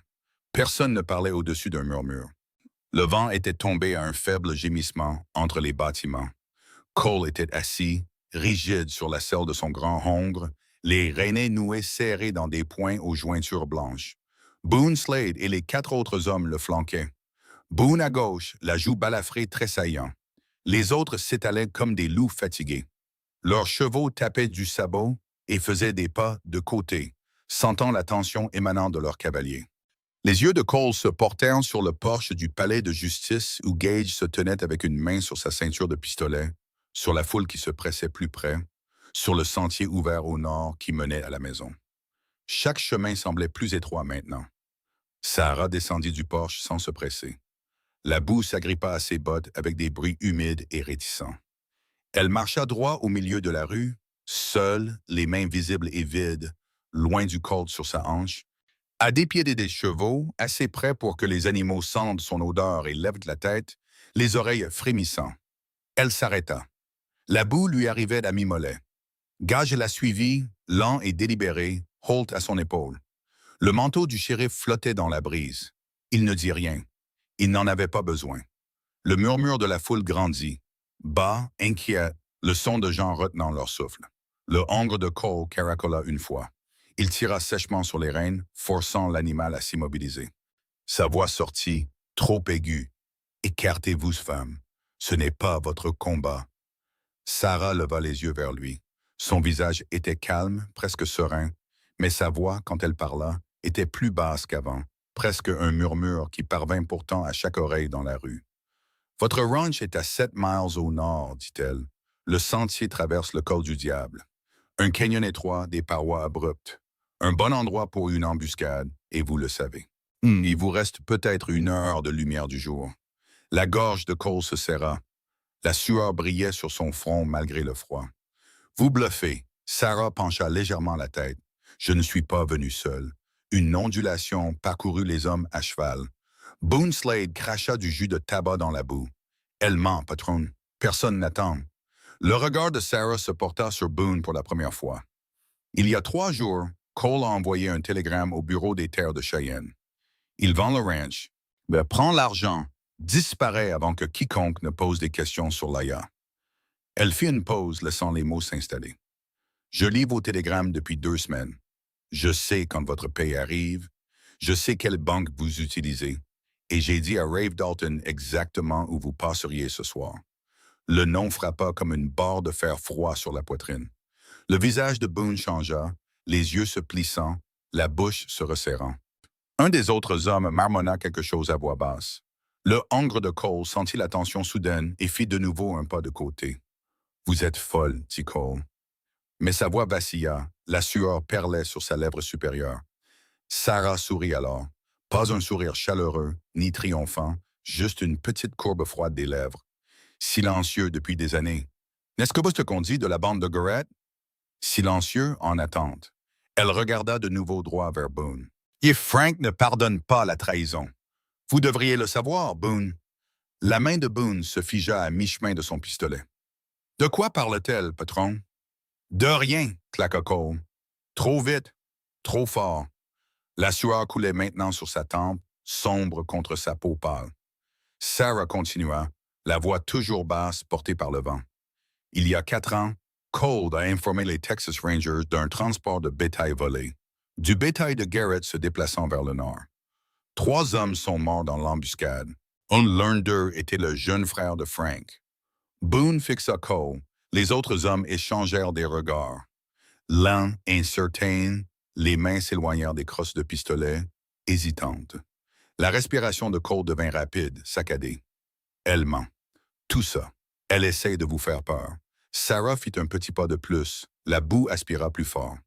Personne ne parlait au-dessus d'un murmure. Le vent était tombé à un faible gémissement entre les bâtiments. Cole était assis, rigide sur la selle de son grand hongre, les rênes noués serrés dans des poings aux jointures blanches. Boone Slade et les 4 autres hommes le flanquaient. Boone à gauche, la joue balafrée tressaillant. Les autres s'étalaient comme des loups fatigués. Leurs chevaux tapaient du sabot et faisaient des pas de côté, sentant la tension émanant de leurs cavaliers. Les yeux de Cole se portèrent sur le porche du palais de justice où Gage se tenait avec une main sur sa ceinture de pistolet, sur la foule qui se pressait plus près, sur le sentier ouvert au nord qui menait à la maison. Chaque chemin semblait plus étroit maintenant. Sarah descendit du porche sans se presser. La boue s'agrippa à ses bottes avec des bruits humides et réticents. Elle marcha droit au milieu de la rue, seule, les mains visibles et vides, loin du Colt sur sa hanche, à des pieds des chevaux, assez près pour que les animaux sentent son odeur et lèvent la tête, les oreilles frémissant. Elle s'arrêta. La boue lui arrivait à mi-mollet. Gage la suivit, lent et délibéré, Holt à son épaule. Le manteau du shérif flottait dans la brise. Il ne dit rien. Il n'en avait pas besoin. Le murmure de la foule grandit. Bas, inquiet, le son de gens retenant leur souffle. Le hongre de Cole caracola une fois. Il tira sèchement sur les rênes, forçant l'animal à s'immobiliser. Sa voix sortit, Trop aigu. Écartez-vous, femme. Ce n'est pas votre combat. Sarah leva les yeux vers lui. Son visage était calme, presque serein, mais sa voix, quand elle parla, était plus basse qu'avant, presque un murmure qui parvint pourtant à chaque oreille dans la rue. Votre ranch est à 7 miles au nord, dit-elle. Le sentier traverse le col du diable. Un canyon étroit, des parois abruptes. Un bon endroit pour une embuscade, et vous le savez. Il vous reste peut-être 1 heure de lumière du jour. La gorge de Cole se serra. La sueur brillait sur son front malgré le froid. Vous bluffez. Sarah pencha légèrement la tête. Je ne suis pas venu seul. Une ondulation parcourut les hommes à cheval. Boone Slade cracha du jus de tabac dans la boue. Elle ment, patronne. Personne n'attend. Le regard de Sarah se porta sur Boone pour la première fois. Il y a 3 jours, Cole a envoyé un télégramme au bureau des terres de Cheyenne. Il vend le ranch, prend l'argent, disparaît avant que quiconque ne pose des questions sur Laia. Elle fit une pause, laissant les mots s'installer. Je lis vos télégrammes depuis 2 semaines. Je sais quand votre paye arrive. Je sais quelle banque vous utilisez. Et j'ai dit à Rave Dalton exactement où vous passeriez ce soir. Le nom frappa comme une barre de fer froid sur la poitrine. Le visage de Boone changea, les yeux se plissant, la bouche se resserrant. Un des autres hommes marmonna quelque chose à voix basse. Le hongre de Cole sentit la tension soudaine et fit de nouveau un pas de côté. « Vous êtes folle, dit Cole. » Mais sa voix vacilla, la sueur perlait sur sa lèvre supérieure. Sarah sourit alors. Pas un sourire chaleureux, ni triomphant, juste une petite courbe froide des lèvres. Silencieux depuis des années. « N'est-ce que ce qu'on dit de la bande de Gorette? » Silencieux, en attente. Elle regarda de nouveau droit vers Boone. « Et Frank ne pardonne pas la trahison. Vous devriez le savoir, Boone. » La main de Boone se figea à mi-chemin de son pistolet. « De quoi parle-t-elle, patron? »« De rien, claqua Cole. Trop vite, trop fort. » La sueur coulait maintenant sur sa tempe, sombre contre sa peau pâle. Sarah continua, la voix toujours basse portée par le vent. Il y a 4 ans, Cole a informé les Texas Rangers d'un transport de bétail volé. Du bétail de Garrett se déplaçant vers le nord. 3 hommes sont morts dans l'embuscade. L'un d'eux était le jeune frère de Frank. Boone fixa Cole. Les autres hommes échangèrent des regards. Lents, incertains, les mains s'éloignèrent des crosses de pistolet, hésitantes. La respiration de Cole devint rapide, saccadée. Elle ment. Tout ça. Elle essaie de vous faire peur. Sarah fit un petit pas de plus. La boue aspira plus fort.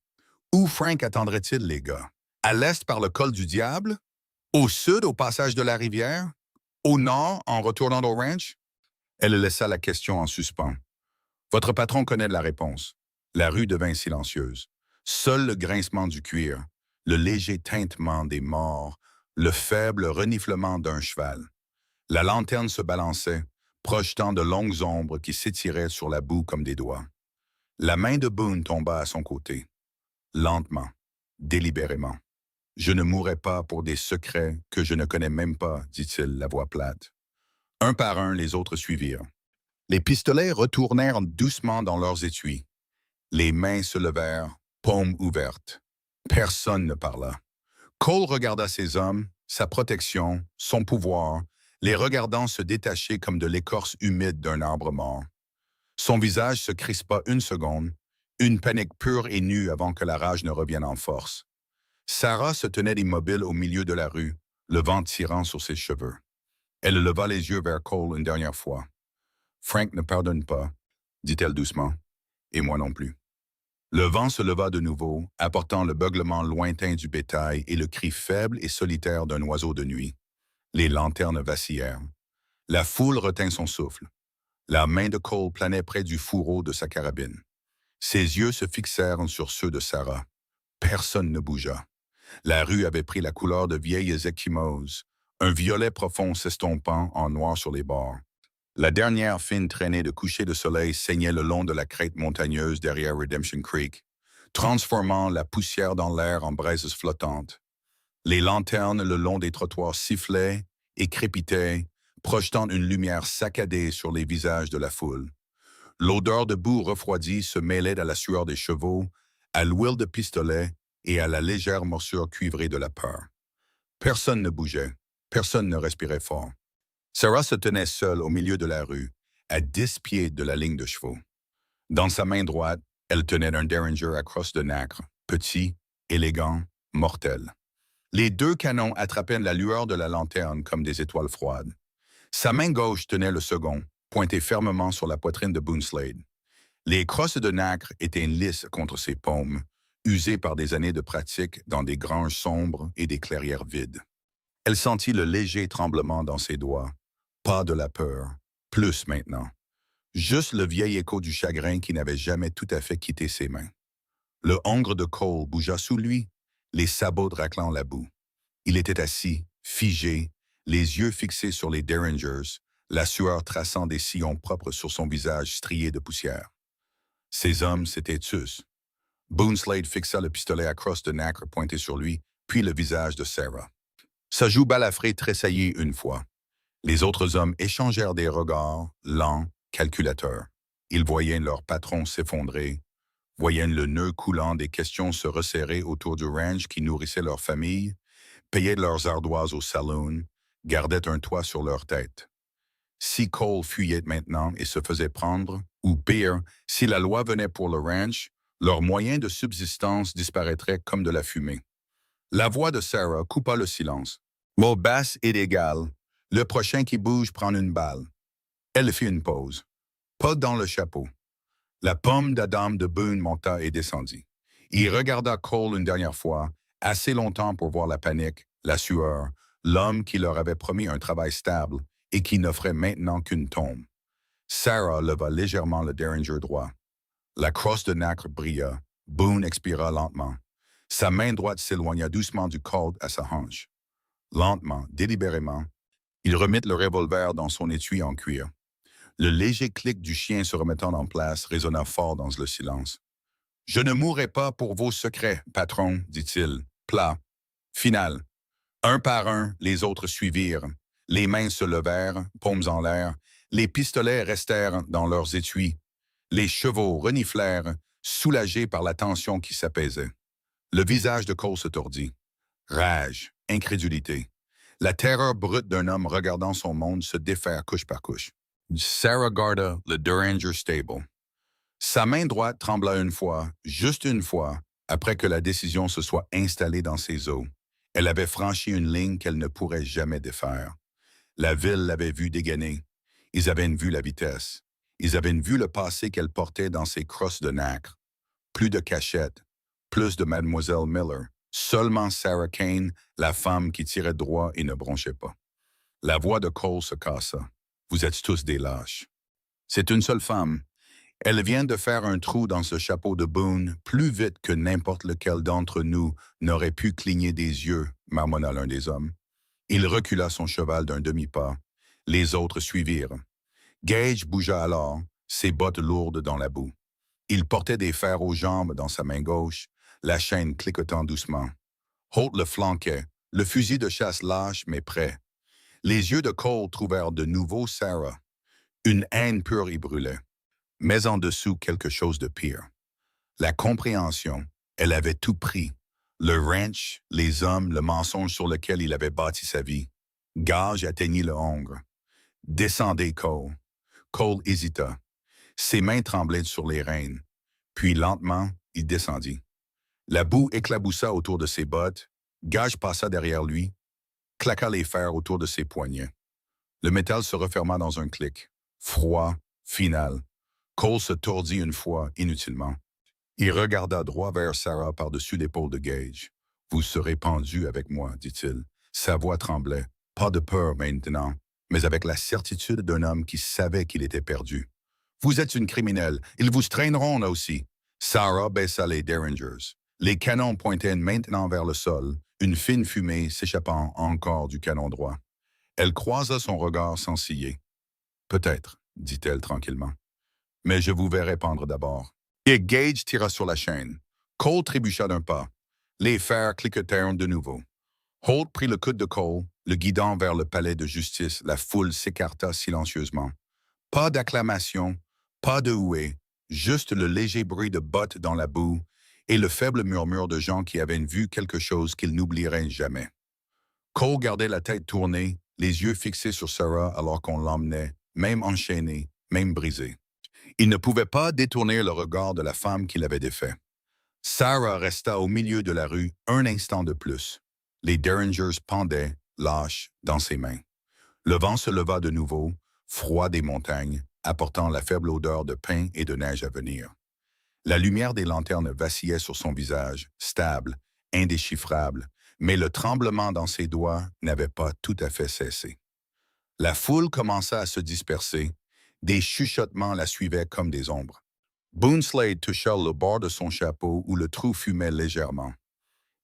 Où Frank attendrait-il, les gars? À l'est par le col du diable? Au sud, au passage de la rivière? Au nord, en retournant au ranch? Elle laissa la question en suspens. Votre patron connaît la réponse. La rue devint silencieuse. Seul le grincement du cuir, le léger tintement des morts, le faible reniflement d'un cheval. La lanterne se balançait, projetant de longues ombres qui s'étiraient sur la boue comme des doigts. La main de Boone tomba à son côté. Lentement, délibérément. « Je ne mourrai pas pour des secrets que je ne connais même pas, dit-il, la voix plate. Un par un, les autres suivirent. Les pistolets retournèrent doucement dans leurs étuis. Les mains se levèrent, paumes ouvertes. Personne ne parla. Cole regarda ses hommes, sa protection, son pouvoir, les regardant se détacher comme de l'écorce humide d'un arbre mort. Son visage se crispa une seconde, une panique pure et nue avant que la rage ne revienne en force. Sarah se tenait immobile au milieu de la rue, le vent tirant sur ses cheveux. Elle leva les yeux vers Cole une dernière fois. « Frank ne pardonne pas, » dit-elle doucement, « et moi non plus. » Le vent se leva de nouveau, apportant le beuglement lointain du bétail et le cri faible et solitaire d'un oiseau de nuit. Les lanternes vacillèrent. La foule retint son souffle. La main de Cole planait près du fourreau de sa carabine. Ses yeux se fixèrent sur ceux de Sarah. Personne ne bougea. La rue avait pris la couleur de vieilles ecchymoses, un violet profond s'estompant en noir sur les bords. La dernière fine traînée de coucher de soleil saignait le long de la crête montagneuse derrière Redemption Creek, transformant la poussière dans l'air en braises flottantes. Les lanternes le long des trottoirs sifflaient et crépitaient, projetant une lumière saccadée sur les visages de la foule. L'odeur de boue refroidie se mêlait à la sueur des chevaux, à l'huile de pistolet et à la légère morsure cuivrée de la peur. Personne ne bougeait, Personne ne respirait fort. Sarah se tenait seule au milieu de la rue, à 10 pieds de la ligne de chevaux. Dans sa main droite, elle tenait un Derringer à crosse de nacre, petit, élégant, mortel. Les deux canons attrapaient la lueur de la lanterne comme des étoiles froides. Sa main gauche tenait le second, pointé fermement sur la poitrine de Boonslade. Les crosses de nacre étaient lisses contre ses paumes, usées par des années de pratique dans des granges sombres et des clairières vides. Elle sentit le léger tremblement dans ses doigts. Pas de la peur, plus maintenant. Juste le vieil écho du chagrin qui n'avait jamais tout à fait quitté ses mains. Le hongre de Cole bougea sous lui, les sabots raclant la boue. Il était assis, figé, les yeux fixés sur les Derringers, la sueur traçant des sillons propres sur son visage strié de poussière. Ces hommes s'étaient tous. Boonslade fixa le pistolet à crosse de nacre pointé sur lui, puis le visage de Sarah. Sa joue balafrée tressaillit une fois. Les autres hommes échangèrent des regards, lents, calculateurs. Ils voyaient leur patron s'effondrer, voyaient le nœud coulant des questions se resserrer autour du ranch qui nourrissait leur famille, payaient leurs ardoises au saloon, gardaient un toit sur leur tête. Si Cole fuyait maintenant et se faisait prendre, ou pire, si la loi venait pour le ranch, leurs moyens de subsistance disparaîtraient comme de la fumée. La voix de Sarah coupa le silence. Mot basse et égale. Le prochain qui bouge prend une balle. Elle fit une pause. Pas dans le chapeau. La pomme d'Adam de Boone monta et descendit. Il regarda Cole une dernière fois, assez longtemps pour voir la panique, la sueur, l'homme qui leur avait promis un travail stable et qui n'offrait maintenant qu'une tombe. Sarah leva légèrement le Derringer droit. La crosse de nacre brilla. Boone expira lentement. Sa main droite s'éloigna doucement du Colt à sa hanche. Lentement, délibérément, il remit le revolver dans son étui en cuir. Le léger clic du chien se remettant en place résonna fort dans le silence. « Je ne mourrai pas pour vos secrets, patron, dit-il, plat. Final. Un par un, les autres suivirent. Les mains se levèrent, paumes en l'air. Les pistolets restèrent dans leurs étuis. Les chevaux reniflèrent, soulagés par la tension qui s'apaisait. Le visage de Cole se tordit. Rage, incrédulité. La terreur brute d'un homme regardant son monde se défaire couche par couche. Sarah garda le Derringer Stable. Sa main droite trembla une fois, juste une fois, après que la décision se soit installée dans ses os. Elle avait franchi une ligne qu'elle ne pourrait jamais défaire. La ville l'avait vue dégainer. Ils avaient vu la vitesse. Ils avaient vu le passé qu'elle portait dans ses crosses de nacre. Plus de cachette, plus de Mademoiselle Miller. Seulement Sarah Kane, la femme qui tirait droit et ne bronchait pas. La voix de Cole se cassa. Vous êtes tous des lâches. C'est une seule femme. Elle vient de faire un trou dans ce chapeau de Boone plus vite que n'importe lequel d'entre nous n'aurait pu cligner des yeux, marmonna l'un des hommes. Il recula son cheval d'un demi-pas. Les autres suivirent. Gage bougea alors, ses bottes lourdes dans la boue. Il portait des fers aux jambes dans sa main gauche, la chaîne cliquetant doucement. Holt le flanquait, le fusil de chasse lâche mais prêt. Les yeux de Cole trouvèrent de nouveau Sarah. Une haine pure y brûlait. Mais en dessous quelque chose de pire. La compréhension, elle avait tout pris. Le ranch, les hommes, le mensonge sur lequel il avait bâti sa vie. Gage atteignit le hongre. Descendez, Cole. Cole hésita. Ses mains tremblaient sur les rênes. Puis lentement, il descendit. La boue éclaboussa autour de ses bottes. Gage passa derrière lui, claqua les fers autour de ses poignets. Le métal se referma dans un clic. Froid, final. Cole se tordit une fois, inutilement. Il regarda droit vers Sarah par-dessus l'épaule de Gage. « Vous serez pendu avec moi, dit-il. » Sa voix tremblait. Pas de peur maintenant, mais avec la certitude d'un homme qui savait qu'il était perdu. « Vous êtes une criminelle. Ils vous traîneront là aussi. » Sarah baissa les Derringers. Les canons pointaient maintenant vers le sol, une fine fumée s'échappant encore du canon droit. Elle croisa son regard sans ciller. « Peut-être, dit-elle tranquillement. Mais je vous verrai pendre d'abord. » Et Gage tira sur la chaîne. Cole trébucha d'un pas. Les fers cliquetèrent de nouveau. Holt prit le coude de Cole, le guidant vers le palais de justice. La foule s'écarta silencieusement. Pas d'acclamation, pas de huée, juste le léger bruit de bottes dans la boue et le faible murmure de gens qui avaient vu quelque chose qu'ils n'oublieraient jamais. Cole gardait la tête tournée, les yeux fixés sur Sarah alors qu'on l'emmenait, même enchaîné, même brisé. Il ne pouvait pas détourner le regard de la femme qui l'avait défait. Sarah resta au milieu de la rue un instant de plus. Les Derringers pendaient, lâches, dans ses mains. Le vent se leva de nouveau, froid des montagnes, apportant la faible odeur de pain et de neige à venir. La lumière des lanternes vacillait sur son visage, stable, indéchiffrable, mais le tremblement dans ses doigts n'avait pas tout à fait cessé. La foule commença à se disperser, des chuchotements la suivaient comme des ombres. Boonslade toucha le bord de son chapeau où le trou fumait légèrement.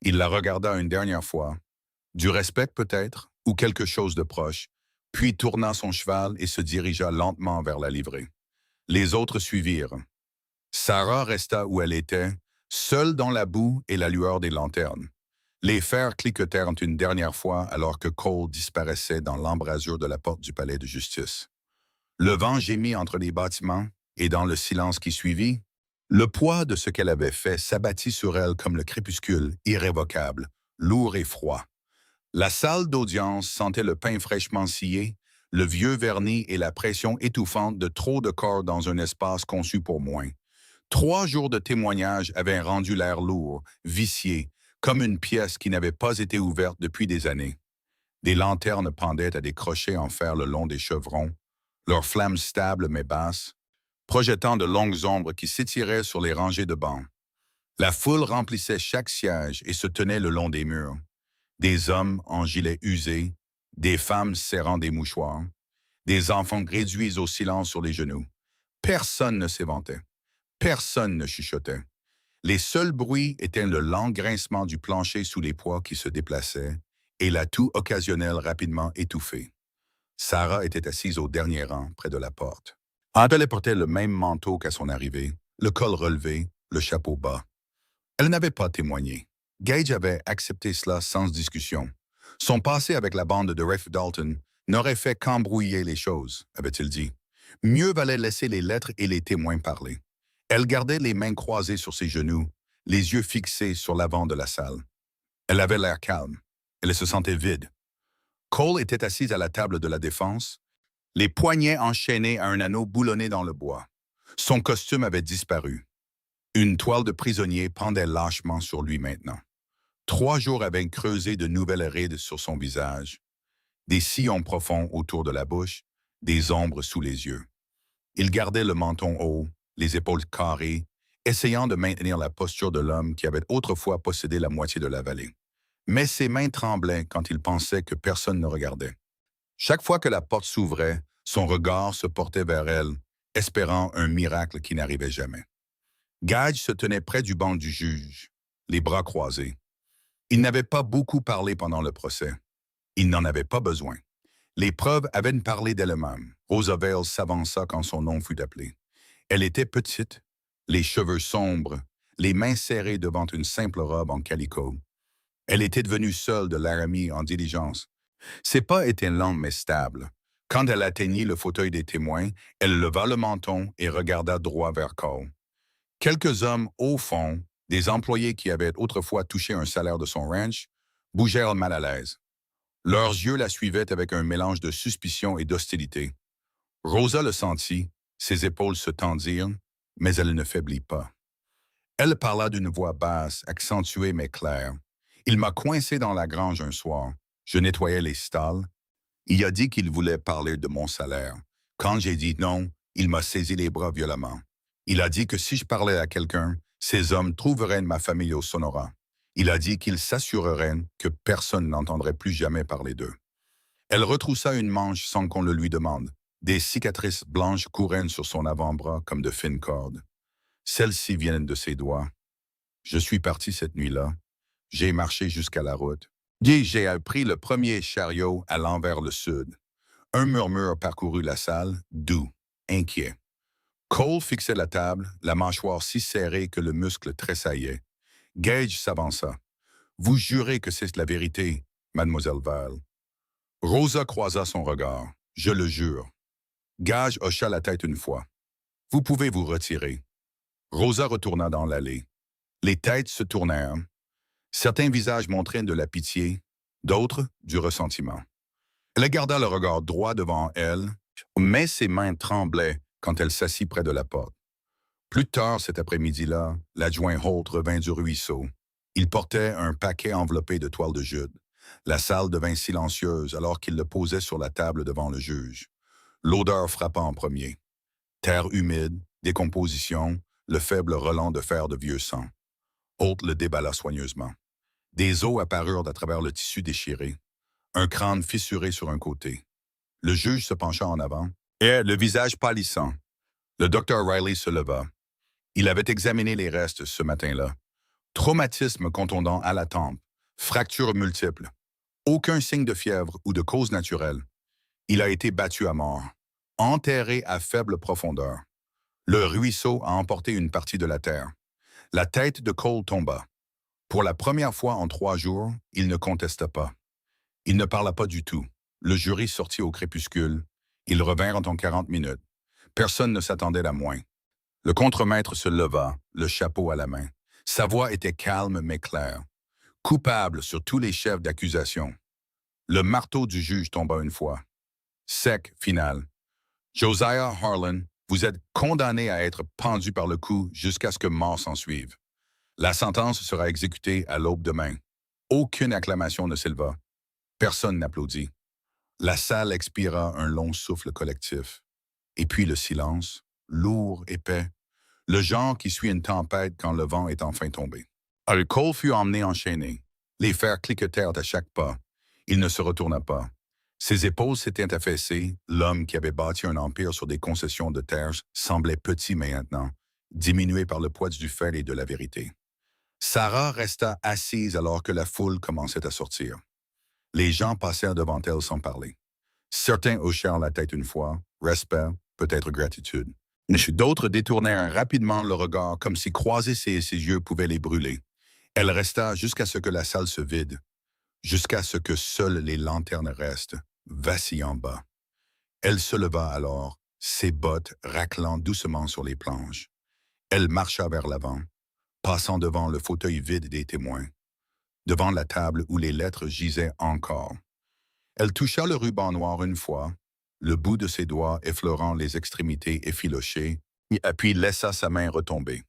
Il la regarda une dernière fois, du respect peut-être, ou quelque chose de proche, puis tourna son cheval et se dirigea lentement vers la livrée. Les autres suivirent. Sarah resta où elle était, seule dans la boue et la lueur des lanternes. Les fers cliquetèrent une dernière fois alors que Cole disparaissait dans l'embrasure de la porte du palais de justice. Le vent gémit entre les bâtiments, et dans le silence qui suivit, le poids de ce qu'elle avait fait s'abattit sur elle comme le crépuscule, irrévocable, lourd et froid. La salle d'audience sentait le pain fraîchement scié, le vieux vernis et la pression étouffante de trop de corps dans un espace conçu pour moins. 3 jours de témoignage avaient rendu l'air lourd, vicié, comme une pièce qui n'avait pas été ouverte depuis des années. Des lanternes pendaient à des crochets en fer le long des chevrons, leurs flammes stables mais basses, projetant de longues ombres qui s'étiraient sur les rangées de bancs. La foule remplissait chaque siège et se tenait le long des murs. Des hommes en gilets usés, des femmes serrant des mouchoirs, des enfants réduits au silence sur les genoux. Personne ne s'éventait. Personne ne chuchotait. Les seuls bruits étaient le lent grincement du plancher sous les poids qui se déplaçaient et la toux occasionnelle rapidement étouffée. Sarah était assise au dernier rang, près de la porte. Elle portait le même manteau qu'à son arrivée, le col relevé, le chapeau bas. Elle n'avait pas témoigné. Gage avait accepté cela sans discussion. Son passé avec la bande de Rafe Dalton n'aurait fait qu'embrouiller les choses, avait-il dit. Mieux valait laisser les lettres et les témoins parler. Elle gardait les mains croisées sur ses genoux, les yeux fixés sur l'avant de la salle. Elle avait l'air calme. Elle se sentait vide. Cole était assise à la table de la défense, les poignets enchaînés à un anneau boulonné dans le bois. Son costume avait disparu. Une toile de prisonnier pendait lâchement sur lui maintenant. 3 jours avaient creusé de nouvelles rides sur son visage, des sillons profonds autour de la bouche, des ombres sous les yeux. Il gardait le menton haut, les épaules carrées, essayant de maintenir la posture de l'homme qui avait autrefois possédé la moitié de la vallée. Mais ses mains tremblaient quand il pensait que personne ne regardait. Chaque fois que la porte s'ouvrait, son regard se portait vers elle, espérant un miracle qui n'arrivait jamais. Gage se tenait près du banc du juge, les bras croisés. Il n'avait pas beaucoup parlé pendant le procès. Il n'en avait pas besoin. Les preuves avaient parlé d'elles-mêmes. Rosa Vale s'avança quand son nom fut appelé. Elle était petite, les cheveux sombres, les mains serrées devant une simple robe en calicot. Elle était devenue seule de Laramie en diligence. Ses pas étaient lents mais stables. Quand elle atteignit le fauteuil des témoins, elle leva le menton et regarda droit vers Cole. Quelques hommes au fond, des employés qui avaient autrefois touché un salaire de son ranch, bougèrent mal à l'aise. Leurs yeux la suivaient avec un mélange de suspicion et d'hostilité. Rosa le sentit, ses épaules se tendirent, mais elle ne faiblit pas. Elle parla d'une voix basse, accentuée mais claire. Il m'a coincé dans la grange un soir. Je nettoyais les stalles. Il a dit qu'il voulait parler de mon salaire. Quand j'ai dit non, il m'a saisi les bras violemment. Il a dit que si je parlais à quelqu'un, ces hommes trouveraient ma famille au Sonora. Il a dit qu'il s'assurerait que personne n'entendrait plus jamais parler d'eux. Elle retroussa une manche sans qu'on le lui demande. Des cicatrices blanches couraient sur son avant-bras comme de fines cordes. Celles-ci viennent de ses doigts. Je suis parti cette nuit-là. J'ai marché jusqu'à la route. J'ai pris le premier chariot allant vers le sud. Un murmure parcourut la salle, doux, inquiet. Cole fixait la table, la mâchoire si serrée que le muscle tressaillait. Gage s'avança. « Vous jurez que c'est la vérité, mademoiselle Vale. » Rosa croisa son regard. « Je le jure. » Gage hocha la tête une fois. « Vous pouvez vous retirer. » Rosa retourna dans l'allée. Les têtes se tournèrent. Certains visages montraient de la pitié, d'autres du ressentiment. Elle garda le regard droit devant elle, mais ses mains tremblaient quand elle s'assit près de la porte. Plus tard cet après-midi-là, l'adjoint Holt revint du ruisseau. Il portait un paquet enveloppé de toile de jute. La salle devint silencieuse alors qu'il le posait sur la table devant le juge. L'odeur frappa en premier. Terre humide, décomposition, le faible relent de fer de vieux sang. Holt le déballa soigneusement. Des os apparurent à travers le tissu déchiré. Un crâne fissuré sur un côté. Le juge se pencha en avant, et le visage pâlissant. Le docteur Riley se leva. Il avait examiné les restes ce matin-là. Traumatisme contondant à la tempe, fractures multiples. Aucun signe de fièvre ou de cause naturelle. Il a été battu à mort, enterré à faible profondeur. Le ruisseau a emporté une partie de la terre. La tête de Cole tomba. Pour la première fois en 3 jours, il ne contesta pas. Il ne parla pas du tout. Le jury sortit au crépuscule. Ils revinrent en 40 minutes. Personne ne s'attendait à moins. Le contremaître se leva, le chapeau à la main. Sa voix était calme mais claire. Coupable sur tous les chefs d'accusation. Le marteau du juge tomba une fois. Sec, final. Josiah Harlan, vous êtes condamné à être pendu par le cou jusqu'à ce que mort s'ensuive. La sentence sera exécutée à l'aube demain. Aucune acclamation ne s'éleva. Personne n'applaudit. La salle expira un long souffle collectif. Et puis le silence, lourd, épais, le genre qui suit une tempête quand le vent est enfin tombé. Cole fut emmené enchaîné. Les fers cliquetèrent à chaque pas. Il ne se retourna pas. Ses épaules s'étaient affaissées. L'homme qui avait bâti un empire sur des concessions de terre semblait petit maintenant, diminué par le poids du fait et de la vérité. Sarah resta assise alors que la foule commençait à sortir. Les gens passèrent devant elle sans parler. Certains hochèrent la tête une fois, respect, peut-être gratitude. D'autres détournèrent rapidement le regard comme si croiser ses yeux pouvait les brûler. Elle resta jusqu'à ce que la salle se vide, jusqu'à ce que seules les lanternes restent, vacillant bas. Elle se leva alors, ses bottes raclant doucement sur les planches. Elle marcha vers l'avant, passant devant le fauteuil vide des témoins, devant la table où les lettres gisaient encore. Elle toucha le ruban noir une fois, le bout de ses doigts effleurant les extrémités effilochées, puis laissa sa main retomber.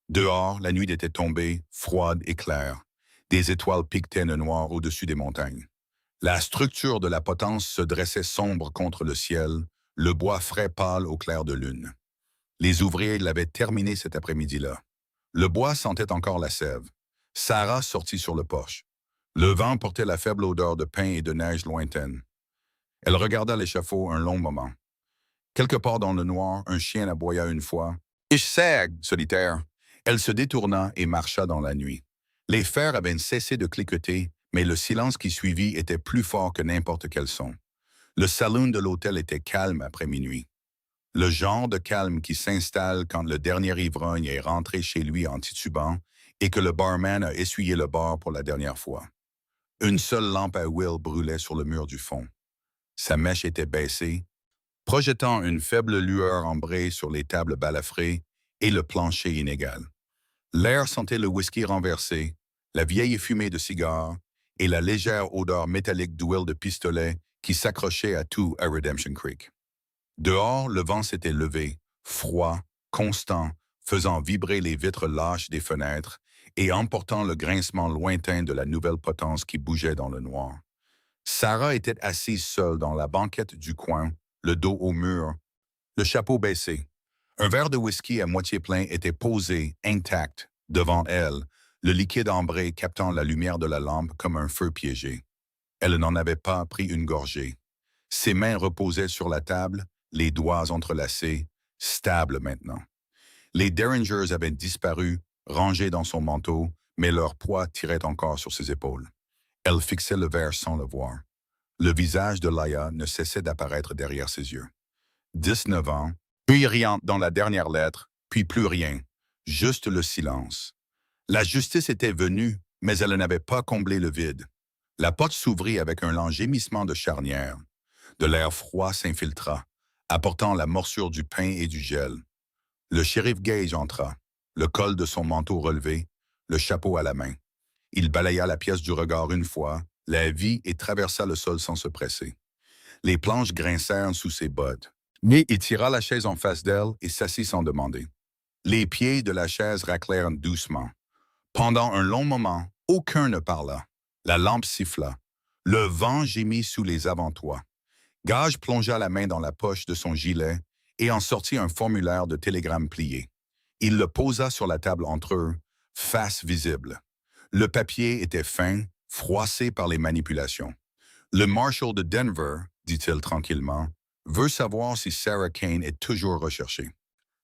Dehors, la nuit était tombée, froide et claire. Des étoiles piquetaient le noir au-dessus des montagnes. La structure de la potence se dressait sombre contre le ciel, le bois frais pâle au clair de lune. Les ouvriers l'avaient terminé cet après-midi-là. Le bois sentait encore la sève. Sarah sortit sur le porche. Le vent portait la faible odeur de pain et de neige lointaine. Elle regarda l'échafaud un long moment. Quelque part dans le noir, un chien aboya une fois. « Ich sag, solitaire !» Elle se détourna et marcha dans la nuit. Les fers avaient cessé de cliqueter, mais le silence qui suivit était plus fort que n'importe quel son. Le saloon de l'hôtel était calme après minuit. Le genre de calme qui s'installe quand le dernier ivrogne est rentré chez lui en titubant et que le barman a essuyé le bar pour la dernière fois. Une seule lampe à huile brûlait sur le mur du fond. Sa mèche était baissée, projetant une faible lueur ambrée sur les tables balafrées et le plancher inégal. L'air sentait le whisky renversé, la vieille fumée de cigares et la légère odeur métallique d'huile de pistolet qui s'accrochait à tout à Redemption Creek. Dehors, le vent s'était levé, froid, constant, faisant vibrer les vitres lâches des fenêtres et emportant le grincement lointain de la nouvelle potence qui bougeait dans le noir. Sarah était assise seule dans la banquette du coin, le dos au mur, le chapeau baissé. Un verre de whisky à moitié plein était posé, intact, devant elle, le liquide ambré captant la lumière de la lampe comme un feu piégé. Elle n'en avait pas pris une gorgée. Ses mains reposaient sur la table, les doigts entrelacés, stables maintenant. Les Derringers avaient disparu, rangés dans son manteau, mais leur poids tirait encore sur ses épaules. Elle fixait le verre sans le voir. Le visage de Laia ne cessait d'apparaître derrière ses yeux. 19 ans, puis riante dans la dernière lettre, puis plus rien, juste le silence. La justice était venue, mais elle n'avait pas comblé le vide. La porte s'ouvrit avec un lent gémissement de charnière. De l'air froid s'infiltra, apportant la morsure du pain et du gel. Le shérif Gage entra, le col de son manteau relevé, le chapeau à la main. Il balaya la pièce du regard une fois, la vie et traversa le sol sans se presser. Les planches grincèrent sous ses bottes. Mais il tira la chaise en face d'elle et s'assit sans demander. Les pieds de la chaise raclèrent doucement. Pendant un long moment, aucun ne parla. La lampe siffla. Le vent gémit sous les avant-toits. Gage plongea la main dans la poche de son gilet et en sortit un formulaire de télégramme plié. Il le posa sur la table entre eux, face visible. Le papier était fin, froissé par les manipulations. Le marshal de Denver, dit-il tranquillement, veut savoir si Sarah Kane est toujours recherchée.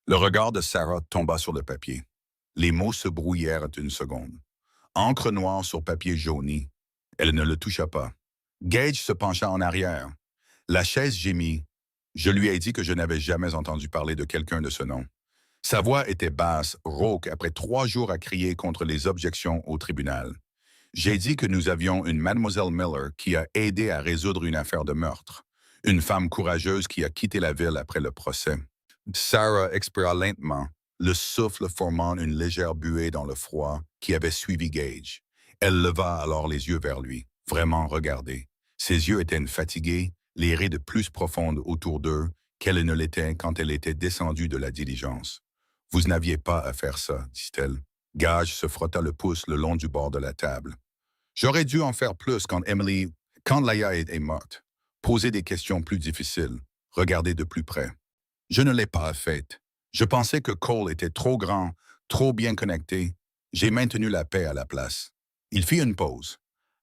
Le regard de Sarah tomba sur le papier. Les mots se brouillèrent une seconde. Encre noire sur papier jauni. Elle ne le toucha pas. Gage se pencha en arrière. La chaise gémit. Je lui ai dit que je n'avais jamais entendu parler de quelqu'un de ce nom. Sa voix était basse, rauque, après 3 jours à crier contre les objections au tribunal. J'ai dit que nous avions une Mademoiselle Miller qui a aidé à résoudre une affaire de meurtre. Une femme courageuse qui a quitté la ville après le procès. Sarah expira lentement, le souffle formant une légère buée dans le froid qui avait suivi Gage. Elle leva alors les yeux vers lui, vraiment regardés. Ses yeux étaient fatigués, les rides plus profondes autour d'eux qu'elle ne l'était quand elle était descendue de la diligence. « Vous n'aviez pas à faire ça, dit-elle. Gage se frotta le pouce le long du bord de la table. J'aurais dû en faire plus quand Laia est morte. Poser des questions plus difficiles, regarder de plus près. Je ne l'ai pas faite. Je pensais que Cole était trop grand, trop bien connecté. J'ai maintenu la paix à la place. Il fit une pause.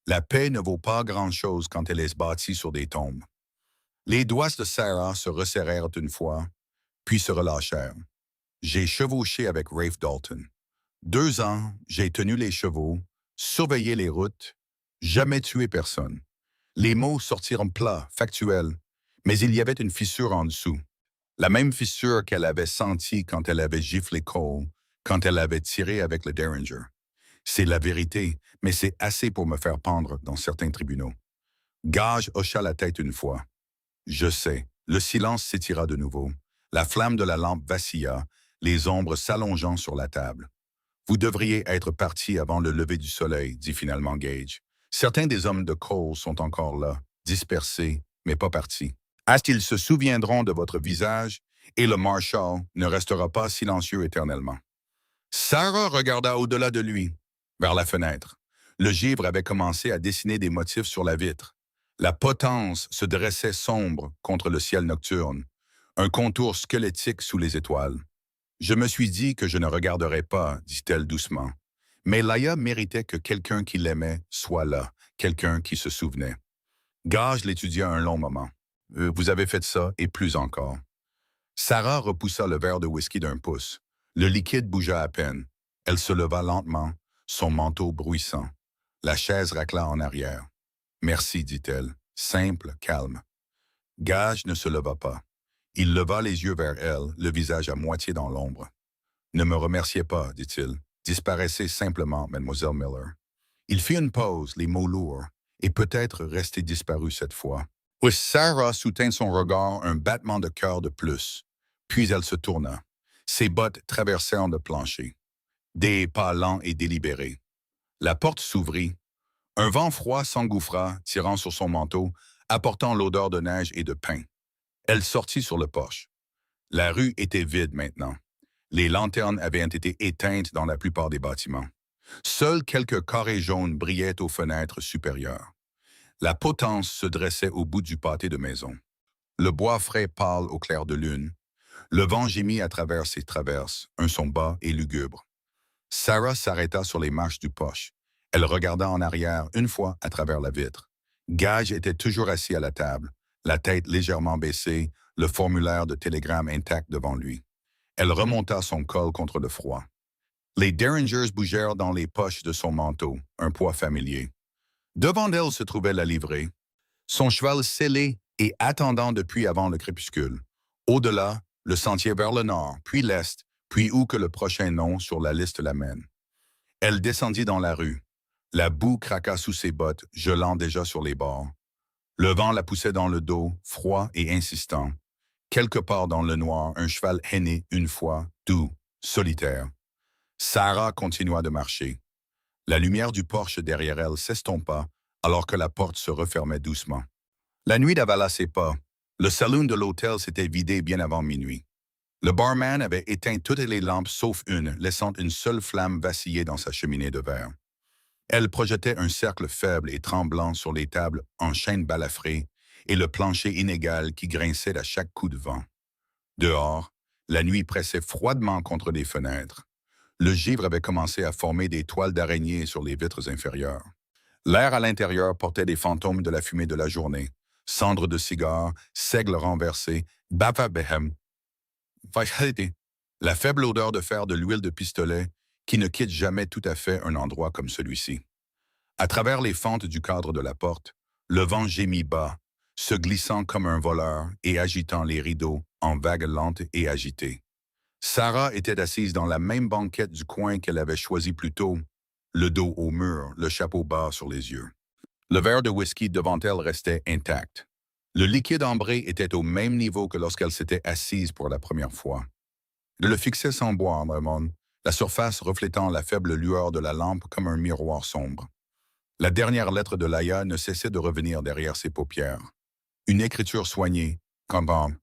La paix ne vaut pas grand-chose quand elle est bâtie sur des tombes. Les doigts de Sarah se resserrèrent une fois, puis se relâchèrent. J'ai chevauché avec Rafe Dalton. 2 ans, j'ai tenu les chevaux, surveillé les routes, jamais tué personne. Les mots sortirent plats, factuels, mais il y avait une fissure en dessous. La même fissure qu'elle avait sentie quand elle avait giflé Cole, quand elle avait tiré avec le Derringer. C'est la vérité, mais c'est assez pour me faire pendre dans certains tribunaux. Gage hocha la tête une fois. Je sais, le silence s'étira de nouveau. La flamme de la lampe vacilla, les ombres s'allongeant sur la table. Vous devriez être parti avant le lever du soleil, dit finalement Gage. Certains des hommes de Cole sont encore là, dispersés, mais pas partis. Ils se souviendront de votre visage et le Marshal ne restera pas silencieux éternellement. Sarah regarda au-delà de lui, vers la fenêtre. Le givre avait commencé à dessiner des motifs sur la vitre. La potence se dressait sombre contre le ciel nocturne, un contour squelettique sous les étoiles. Je me suis dit que je ne regarderais pas, dit-elle doucement. Mais Laia méritait que quelqu'un qui l'aimait soit là, quelqu'un qui se souvenait. Gage l'étudia un long moment. Vous avez fait ça et plus encore. Sarah repoussa le verre de whisky d'un pouce. Le liquide bougea à peine. Elle se leva lentement, son manteau bruissant. La chaise racla en arrière. Merci, dit-elle, simple, calme. Gage ne se leva pas. Il leva les yeux vers elle, le visage à moitié dans l'ombre. Ne me remerciez pas, dit-il. Disparaissez simplement, Mademoiselle Miller. Il fit une pause, les mots lourds, et peut-être resté disparu cette fois. Oui, Sarah soutint son regard un battement de cœur de plus. Puis elle se tourna. Ses bottes traversèrent le plancher. Des pas lents et délibérés. La porte s'ouvrit. Un vent froid s'engouffra, tirant sur son manteau, apportant l'odeur de neige et de pain. Elle sortit sur le porche. La rue était vide maintenant. Les lanternes avaient été éteintes dans la plupart des bâtiments. Seuls quelques carrés jaunes brillaient aux fenêtres supérieures. La potence se dressait au bout du pâté de maison. Le bois frais pâle au clair de lune. Le vent gémit à travers ses traverses, un son bas et lugubre. Sarah s'arrêta sur les marches du porche. Elle regarda en arrière une fois à travers la vitre. Gage était toujours assis à la table, la tête légèrement baissée, le formulaire de télégramme intact devant lui. Elle remonta son col contre le froid. Les Derringers bougèrent dans les poches de son manteau, un poids familier. Devant elle se trouvait la livrée, son cheval scellé et attendant depuis avant le crépuscule. Au-delà, le sentier vers le nord, puis l'est, puis où que le prochain nom sur la liste l'amène. Elle descendit dans la rue. La boue craqua sous ses bottes, gelant déjà sur les bords. Le vent la poussait dans le dos, froid et insistant. Quelque part dans le noir, un cheval henné une fois, doux, solitaire. Sarah continua de marcher. La lumière du porche derrière elle s'estompa, alors que la porte se refermait doucement. La nuit n'avala ses pas. Le saloon de l'hôtel s'était vidé bien avant minuit. Le barman avait éteint toutes les lampes sauf une, laissant une seule flamme vaciller dans sa cheminée de verre. Elle projetait un cercle faible et tremblant sur les tables en chêne balafré et le plancher inégal qui grinçait à chaque coup de vent. Dehors, la nuit pressait froidement contre les fenêtres. Le givre avait commencé à former des toiles d'araignée sur les vitres inférieures. L'air à l'intérieur portait des fantômes de la fumée de la journée, cendres de cigares, seigles renversés, bafabehem. La faible odeur de fer de l'huile de pistolet qui ne quitte jamais tout à fait un endroit comme celui-ci. À travers les fentes du cadre de la porte, le vent gémit bas, se glissant comme un voleur et agitant les rideaux en vagues lentes et agitées. Sarah était assise dans la même banquette du coin qu'elle avait choisi plus tôt, le dos au mur, le chapeau bas sur les yeux. Le verre de whisky devant elle restait intact. Le liquide ambré était au même niveau que lorsqu'elle s'était assise pour la première fois. Elle le fixait sans boire, Raymond, la surface reflétant la faible lueur de la lampe comme un miroir sombre. La dernière lettre de Laïa ne cessait de revenir derrière ses paupières. Une écriture soignée, comme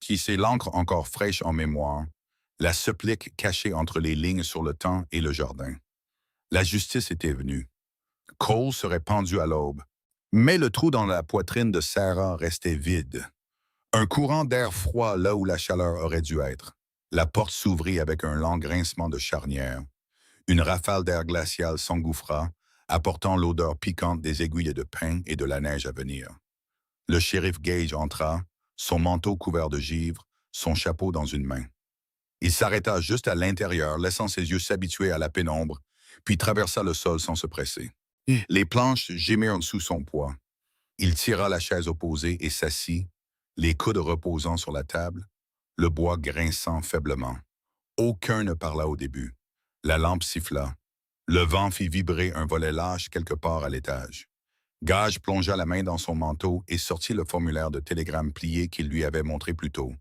qui c'est l'encre encore fraîche en mémoire, la supplique cachée entre les lignes sur le temps et le jardin. La justice était venue. Cole serait pendu à l'aube. Mais le trou dans la poitrine de Sarah restait vide. Un courant d'air froid là où la chaleur aurait dû être. La porte s'ouvrit avec un lent grincement de charnière. Une rafale d'air glacial s'engouffra, apportant l'odeur piquante des aiguilles de pain et de la neige à venir. Le shérif Gage entra, son manteau couvert de givre, son chapeau dans une main. Il s'arrêta juste à l'intérieur, laissant ses yeux s'habituer à la pénombre, puis traversa le sol sans se presser. Les planches gémirent sous son poids. Il tira la chaise opposée et s'assit, les coudes reposant sur la table, le bois grinçant faiblement. Aucun ne parla au début. La lampe siffla. Le vent fit vibrer un volet lâche quelque part à l'étage. Gage plongea la main dans son manteau et sortit le formulaire de télégramme plié qu'il lui avait montré plus tôt.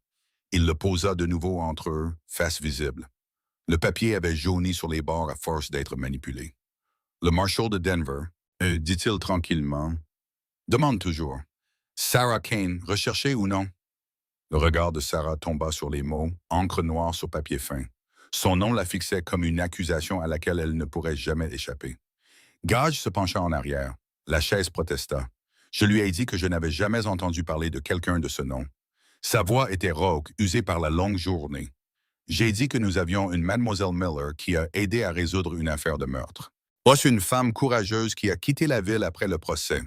Il le posa de nouveau entre eux, face visible. Le papier avait jauni sur les bords à force d'être manipulé. Le marshal de Denver, dit-il tranquillement, demande toujours. Sarah Kane, recherchée ou non? Le regard de Sarah tomba sur les mots, encre noire sur papier fin. Son nom la fixait comme une accusation à laquelle elle ne pourrait jamais échapper. Gage se pencha en arrière. La chaise protesta. Je lui ai dit que je n'avais jamais entendu parler de quelqu'un de ce nom. Sa voix était rauque, usée par la longue journée. J'ai dit que nous avions une Mademoiselle Miller qui a aidé à résoudre une affaire de meurtre. Voici une femme courageuse qui a quitté la ville après le procès.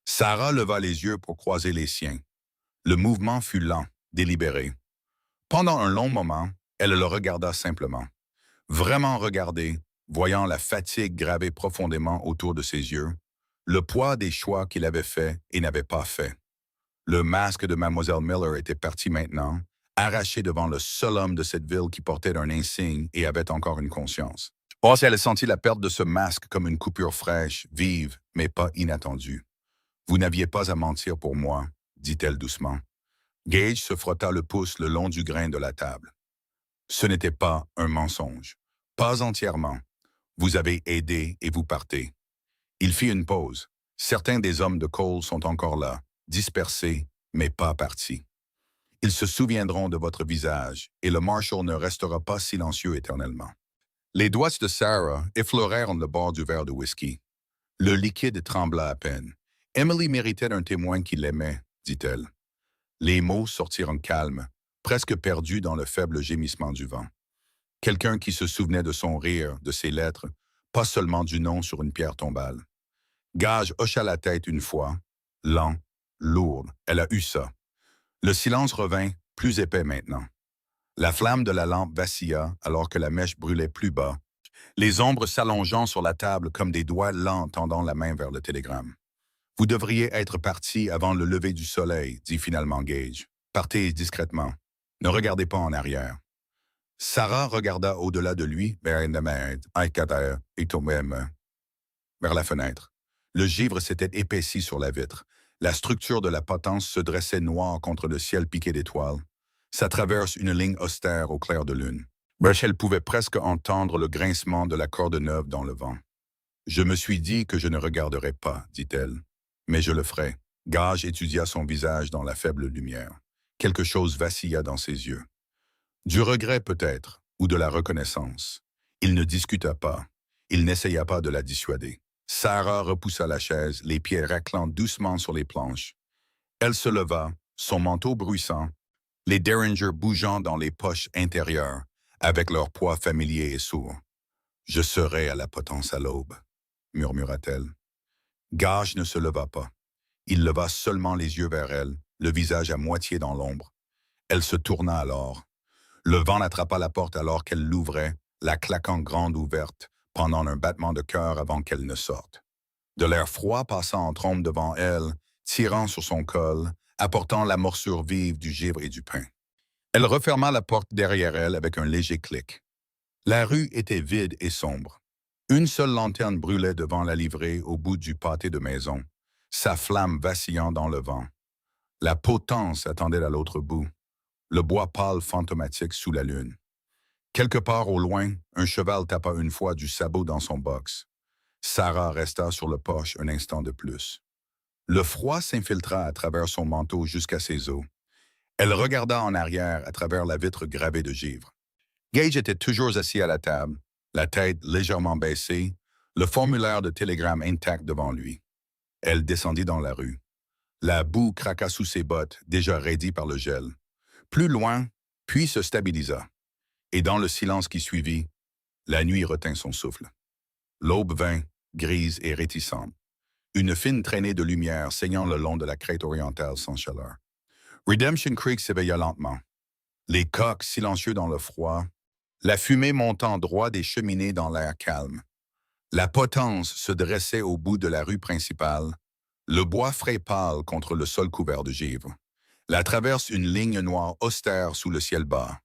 Sarah leva les yeux pour croiser les siens. Le mouvement fut lent, délibéré. Pendant un long moment, elle le regarda simplement. Vraiment regardé, voyant la fatigue gravée profondément autour de ses yeux, le poids des choix qu'il avait faits et n'avait pas faits. Le masque de Mademoiselle Miller était parti maintenant, arraché devant le seul homme de cette ville qui portait un insigne et avait encore une conscience. Or, elle sentit la perte de ce masque comme une coupure fraîche, vive, mais pas inattendue. « Vous n'aviez pas à mentir pour moi », dit-elle doucement. Gage se frotta le pouce le long du grain de la table. « Ce n'était pas un mensonge. Pas entièrement. Vous avez aidé et vous partez. » Il fit une pause. Certains des hommes de Cole sont encore là, dispersés, mais pas partis. Ils se souviendront de votre visage, et le marshal ne restera pas silencieux éternellement. Les doigts de Sarah effleurèrent le bord du verre de whisky. Le liquide trembla à peine. Emily méritait un témoin qui l'aimait, dit-elle. Les mots sortirent calmes, presque perdus dans le faible gémissement du vent. Quelqu'un qui se souvenait de son rire, de ses lettres, pas seulement du nom sur une pierre tombale. Gage hocha la tête une fois, lent, lourde, elle a eu ça. Le silence revint, plus épais maintenant. La flamme de la lampe vacilla alors que la mèche brûlait plus bas, les ombres s'allongeant sur la table comme des doigts lents tendant la main vers le télégramme. « Vous devriez être parti avant le lever du soleil, dit finalement Gage. Partez discrètement. Ne regardez pas en arrière. » Sarah regarda au-delà de lui, vers la fenêtre. Le givre s'était épaissi sur la vitre. La structure de la potence se dressait noire contre le ciel piqué d'étoiles. Ça traverse une ligne austère au clair de lune. Elle pouvait presque entendre le grincement de la corde neuve dans le vent. Je me suis dit que je ne regarderais pas, dit-elle. Mais je le ferai. Gage étudia son visage dans la faible lumière. Quelque chose vacilla dans ses yeux. Du regret peut-être, ou de la reconnaissance. Il ne discuta pas. Il n'essaya pas de la dissuader. Sarah repoussa la chaise, les pieds raclant doucement sur les planches. Elle se leva, son manteau bruissant, les derringers bougeant dans les poches intérieures, avec leur poids familier et sourd. « Je serai à la potence à l'aube », murmura-t-elle. Gage ne se leva pas. Il leva seulement les yeux vers elle, le visage à moitié dans l'ombre. Elle se tourna alors. Le vent attrapa la porte alors qu'elle l'ouvrait, la claquant grande ouverte, pendant un battement de cœur avant qu'elle ne sorte. De l'air froid passa en trombe devant elle, tirant sur son col, apportant la morsure vive du givre et du pain. Elle referma la porte derrière elle avec un léger clic. La rue était vide et sombre. Une seule lanterne brûlait devant la livrée au bout du pâté de maison, sa flamme vacillant dans le vent. La potence attendait à l'autre bout, le bois pâle fantomatique sous la lune. Quelque part au loin, un cheval tapa une fois du sabot dans son box. Sarah resta sur le porche un instant de plus. Le froid s'infiltra à travers son manteau jusqu'à ses os. Elle regarda en arrière à travers la vitre gravée de givre. Gage était toujours assis à la table, la tête légèrement baissée, le formulaire de télégramme intact devant lui. Elle descendit dans la rue. La boue craqua sous ses bottes, déjà raidies par le gel. Plus loin, puis se stabilisa. Et dans le silence qui suivit, la nuit retint son souffle. L'aube vint, grise et réticente. Une fine traînée de lumière saignant le long de la crête orientale sans chaleur. Redemption Creek s'éveilla lentement. Les coqs silencieux dans le froid, la fumée montant droit des cheminées dans l'air calme. La potence se dressait au bout de la rue principale, le bois frais pâle contre le sol couvert de givre. La traverse une ligne noire austère sous le ciel bas.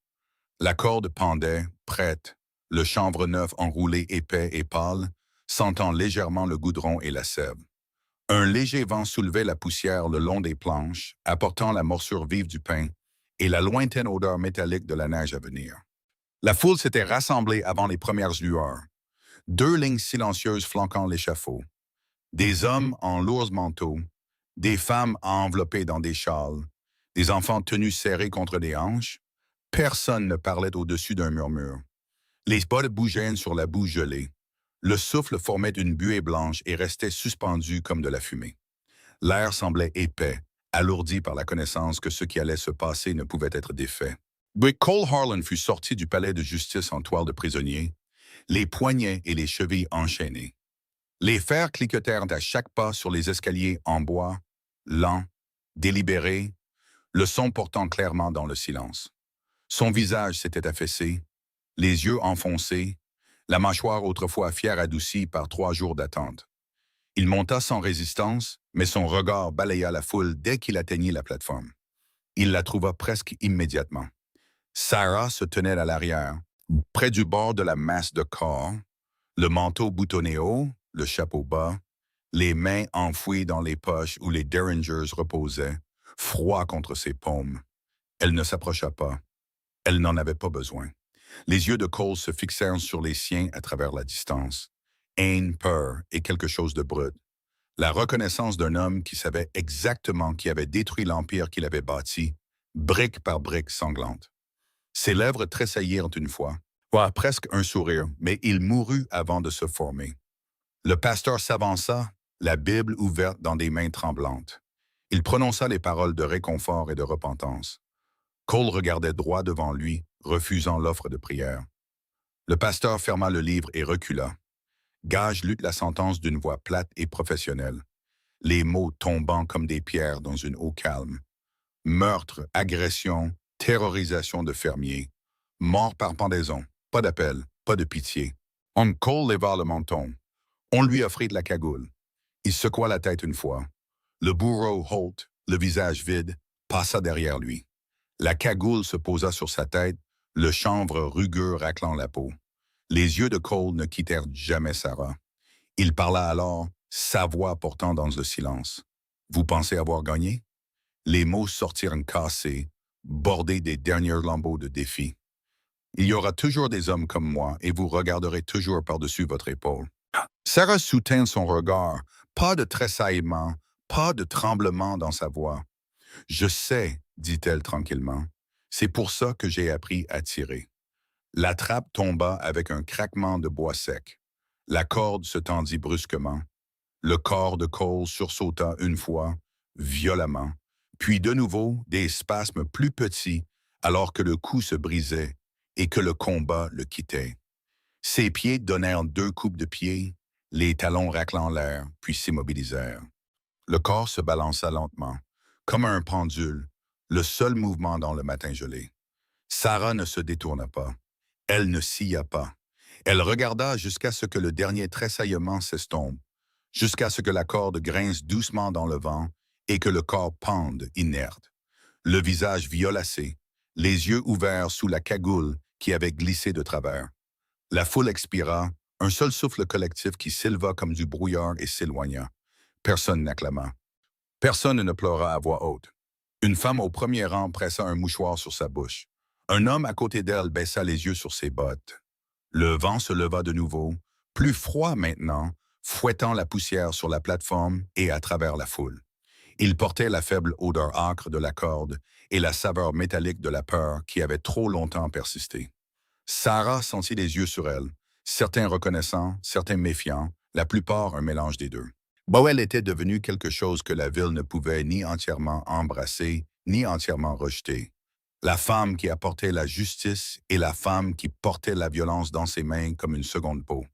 La corde pendait, prête, le chanvre neuf enroulé épais et pâle, sentant légèrement le goudron et la sève. Un léger vent soulevait la poussière le long des planches, apportant la morsure vive du pain et la lointaine odeur métallique de la neige à venir. La foule s'était rassemblée avant les premières lueurs. Deux lignes silencieuses flanquant l'échafaud. Des hommes en lourds manteaux, des femmes enveloppées dans des châles, des enfants tenus serrés contre des hanches. Personne ne parlait au-dessus d'un murmure. Les bottes bougeaient sur la boue gelée. Le souffle formait une buée blanche et restait suspendu comme de la fumée. L'air semblait épais, alourdi par la connaissance que ce qui allait se passer ne pouvait être défait. Cole Harlan fut sorti du palais de justice en toile de prisonnier, les poignets et les chevilles enchaînés. Les fers cliquetèrent à chaque pas sur les escaliers en bois, lents, délibérés, le son portant clairement dans le silence. Son visage s'était affaissé, les yeux enfoncés, la mâchoire autrefois fière adoucie par 3 jours d'attente. Il monta sans résistance, mais son regard balaya la foule dès qu'il atteignit la plateforme. Il la trouva presque immédiatement. Sarah se tenait à l'arrière, près du bord de la masse de corps, le manteau boutonné haut, le chapeau bas, les mains enfouies dans les poches où les derringers reposaient, froid contre ses paumes. Elle ne s'approcha pas. Elle n'en avait pas besoin. Les yeux de Cole se fixèrent sur les siens à travers la distance. Haine, peur et quelque chose de brut. La reconnaissance d'un homme qui savait exactement qui avait détruit l'empire qu'il avait bâti, brique par brique sanglante. Ses lèvres tressaillirent une fois, voire presque un sourire, mais il mourut avant de se former. Le pasteur s'avança, la Bible ouverte dans des mains tremblantes. Il prononça les paroles de réconfort et de repentance. Cole regardait droit devant lui, refusant l'offre de prière. Le pasteur ferma le livre et recula. Gage lut la sentence d'une voix plate et professionnelle, les mots tombant comme des pierres dans une eau calme. Meurtre, agression, terrorisation de fermiers, mort par pendaison, pas d'appel, pas de pitié. On Cole leva le menton. On lui offrit de la cagoule. Il secoua la tête une fois. Le bourreau Holt, le visage vide, passa derrière lui. La cagoule se posa sur sa tête, le chanvre rugueux raclant la peau. Les yeux de Cole ne quittèrent jamais Sarah. Il parla alors, sa voix portant dans le silence. « Vous pensez avoir gagné ?» Les mots sortirent cassés, bordés des derniers lambeaux de défi. « Il y aura toujours des hommes comme moi et vous regarderez toujours par-dessus votre épaule. Sarah soutint son regard, pas de tressaillement, pas de tremblement dans sa voix. Je sais, dit-elle tranquillement. C'est pour ça que j'ai appris à tirer. La trappe tomba avec un craquement de bois sec. La corde se tendit brusquement. Le corps de Cole sursauta une fois, violemment, puis de nouveau des spasmes plus petits alors que le cou se brisait et que le combat le quittait. Ses pieds donnèrent deux coups de pied, les talons raclant l'air, puis s'immobilisèrent. Le corps se balança lentement, comme un pendule, le seul mouvement dans le matin gelé. Sarah ne se détourna pas. Elle ne scia pas. Elle regarda jusqu'à ce que le dernier tressaillement s'estompe, jusqu'à ce que la corde grince doucement dans le vent et que le corps pende, inerte. Le visage violacé, les yeux ouverts sous la cagoule qui avait glissé de travers. La foule expira, un seul souffle collectif qui s'éleva comme du brouillard et s'éloigna. Personne n'acclama. Personne ne pleura à voix haute. Une femme au premier rang pressa un mouchoir sur sa bouche. Un homme à côté d'elle baissa les yeux sur ses bottes. Le vent se leva de nouveau, plus froid maintenant, fouettant la poussière sur la plateforme et à travers la foule. Il portait la faible odeur âcre de la corde et la saveur métallique de la peur qui avait trop longtemps persisté. Sarah sentit les yeux sur elle, certains reconnaissants, certains méfiants, la plupart un mélange des deux. Boel était devenue quelque chose que la ville ne pouvait ni entièrement embrasser, ni entièrement rejeter. La femme qui apportait la justice et la femme qui portait la violence dans ses mains comme une seconde peau.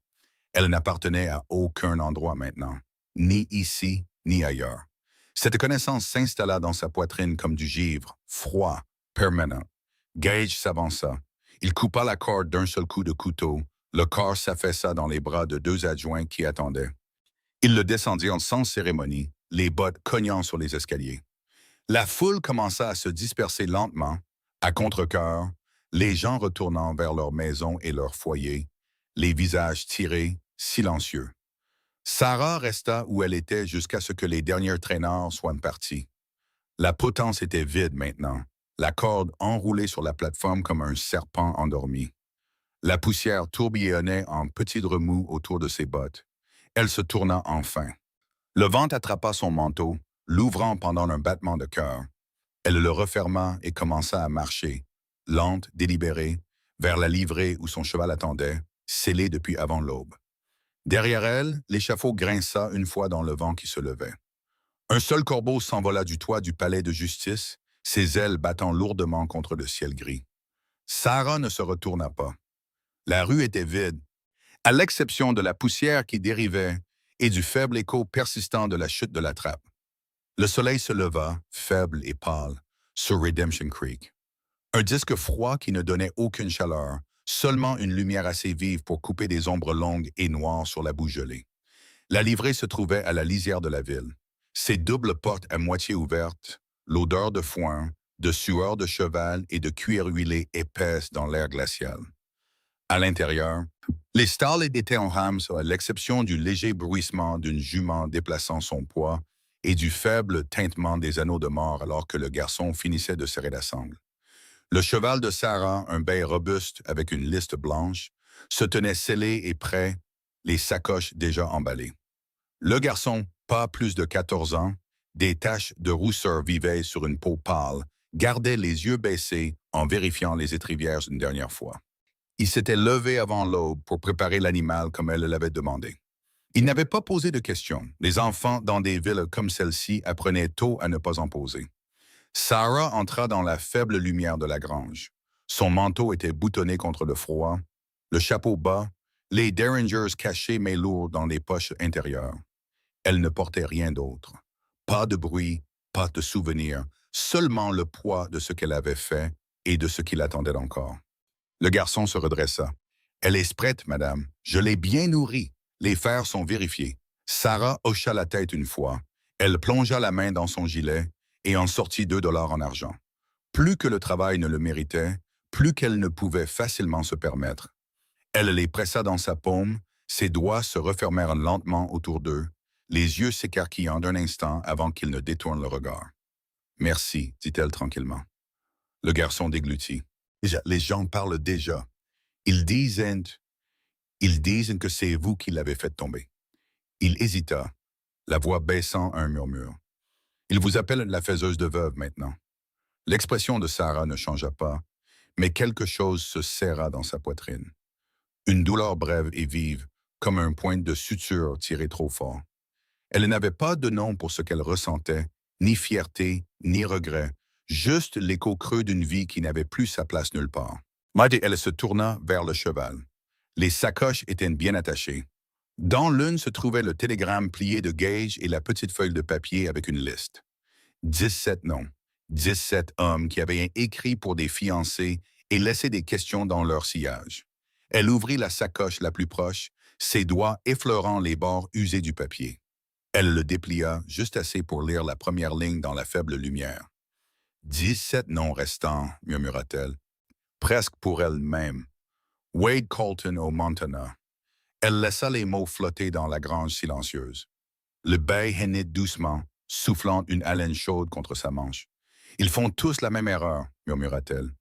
Elle n'appartenait à aucun endroit maintenant, ni ici, ni ailleurs. Cette connaissance s'installa dans sa poitrine comme du givre, froid, permanent. Gage s'avança. Il coupa la corde d'un seul coup de couteau. Le corps s'affaissa dans les bras de deux adjoints qui attendaient. Ils le descendirent sans cérémonie, les bottes cognant sur les escaliers. La foule commença à se disperser lentement, à contre-cœur, les gens retournant vers leur maison et leur foyer, les visages tirés, silencieux. Sarah resta où elle était jusqu'à ce que les derniers traînards soient partis. La potence était vide maintenant, la corde enroulée sur la plateforme comme un serpent endormi. La poussière tourbillonnait en petits remous autour de ses bottes. Elle se tourna enfin. Le vent attrapa son manteau, l'ouvrant pendant un battement de cœur. Elle le referma et commença à marcher, lente, délibérée, vers la livrée où son cheval attendait, scellé depuis avant l'aube. Derrière elle, l'échafaud grinça une fois dans le vent qui se levait. Un seul corbeau s'envola du toit du palais de justice, ses ailes battant lourdement contre le ciel gris. Sarah ne se retourna pas. La rue était vide, à l'exception de la poussière qui dérivait et du faible écho persistant de la chute de la trappe. Le soleil se leva, faible et pâle, sur Redemption Creek. Un disque froid qui ne donnait aucune chaleur, seulement une lumière assez vive pour couper des ombres longues et noires sur la boue gelée. La livrée se trouvait à la lisière de la ville. Ses doubles portes à moitié ouvertes, l'odeur de foin, de sueur de cheval et de cuir huilé épaisse dans l'air glacial. À l'intérieur, les stalles étaient en rams à l'exception du léger bruissement d'une jument déplaçant son poids et du faible tintement des anneaux de mort alors que le garçon finissait de serrer la sangle. Le cheval de Sarah, un bay robuste avec une liste blanche, se tenait scellé et prêt, les sacoches déjà emballées. Le garçon, pas plus de 14 ans, des taches de rousseur vivaient sur une peau pâle, gardait les yeux baissés en vérifiant les étrivières une dernière fois. Il s'était levé avant l'aube pour préparer l'animal comme elle l'avait demandé. Il n'avait pas posé de questions. Les enfants dans des villes comme celle-ci apprenaient tôt à ne pas en poser. Sarah entra dans la faible lumière de la grange. Son manteau était boutonné contre le froid, le chapeau bas, les derringers cachés mais lourds dans les poches intérieures. Elle ne portait rien d'autre. Pas de bruit, pas de souvenir, seulement le poids de ce qu'elle avait fait et de ce qui l'attendait encore. Le garçon se redressa. « Elle est prête, madame. Je l'ai bien nourrie. Les fers sont vérifiés. » Sarah hocha la tête une fois. Elle plongea la main dans son gilet et en sortit 2 $ en argent. Plus que le travail ne le méritait, plus qu'elle ne pouvait facilement se permettre. Elle les pressa dans sa paume, ses doigts se refermèrent lentement autour d'eux, les yeux s'écarquillant d'un instant avant qu'il ne détourne le regard. « Merci, dit-elle tranquillement. Le garçon déglutit. « Les gens parlent déjà. Ils disent Ils disent que c'est vous qui l'avez fait tomber. Il hésita, la voix baissant un murmure. Il vous appelle la faiseuse de veuve maintenant. L'expression de Sarah ne changea pas, mais quelque chose se serra dans sa poitrine. Une douleur brève et vive, comme un point de suture tiré trop fort. Elle n'avait pas de nom pour ce qu'elle ressentait, ni fierté, ni regret, juste l'écho creux d'une vie qui n'avait plus sa place nulle part. Elle se tourna vers le cheval. Les sacoches étaient bien attachées. Dans l'une se trouvait le télégramme plié de Gage et la petite feuille de papier avec une liste. 17 noms, 17 hommes qui avaient écrit pour des fiancés et laissé des questions dans leur sillage. Elle ouvrit la sacoche la plus proche, ses doigts effleurant les bords usés du papier. Elle le déplia juste assez pour lire la première ligne dans la faible lumière. 17 noms restants, murmura-t-elle, presque pour elle-même. Wade Colton au Montana. Elle laissa les mots flotter dans la grange silencieuse. Le bec hennit doucement, soufflant une haleine chaude contre sa manche. Ils font tous la même erreur, murmura-t-elle.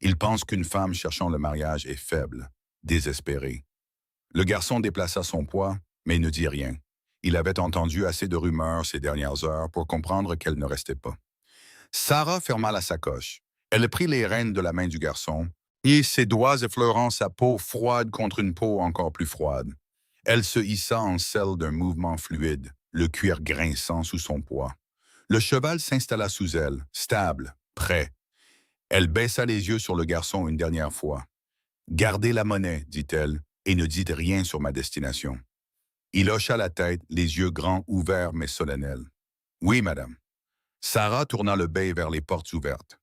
Ils pensent qu'une femme cherchant le mariage est faible, désespérée. Le garçon déplaça son poids, mais ne dit rien. Il avait entendu assez de rumeurs ces dernières heures pour comprendre qu'elle ne restait pas. Sarah ferma la sacoche. Elle prit les rênes de la main du garçon, et ses doigts effleurant sa peau froide contre une peau encore plus froide. Elle se hissa en selle d'un mouvement fluide, le cuir grinçant sous son poids. Le cheval s'installa sous elle, stable, prêt. Elle baissa les yeux sur le garçon une dernière fois. « Gardez la monnaie, dit-elle, et ne dites rien sur ma destination. » Il hocha la tête, les yeux grands ouverts mais solennels. « Oui, madame. » Sarah tourna le bec vers les portes ouvertes.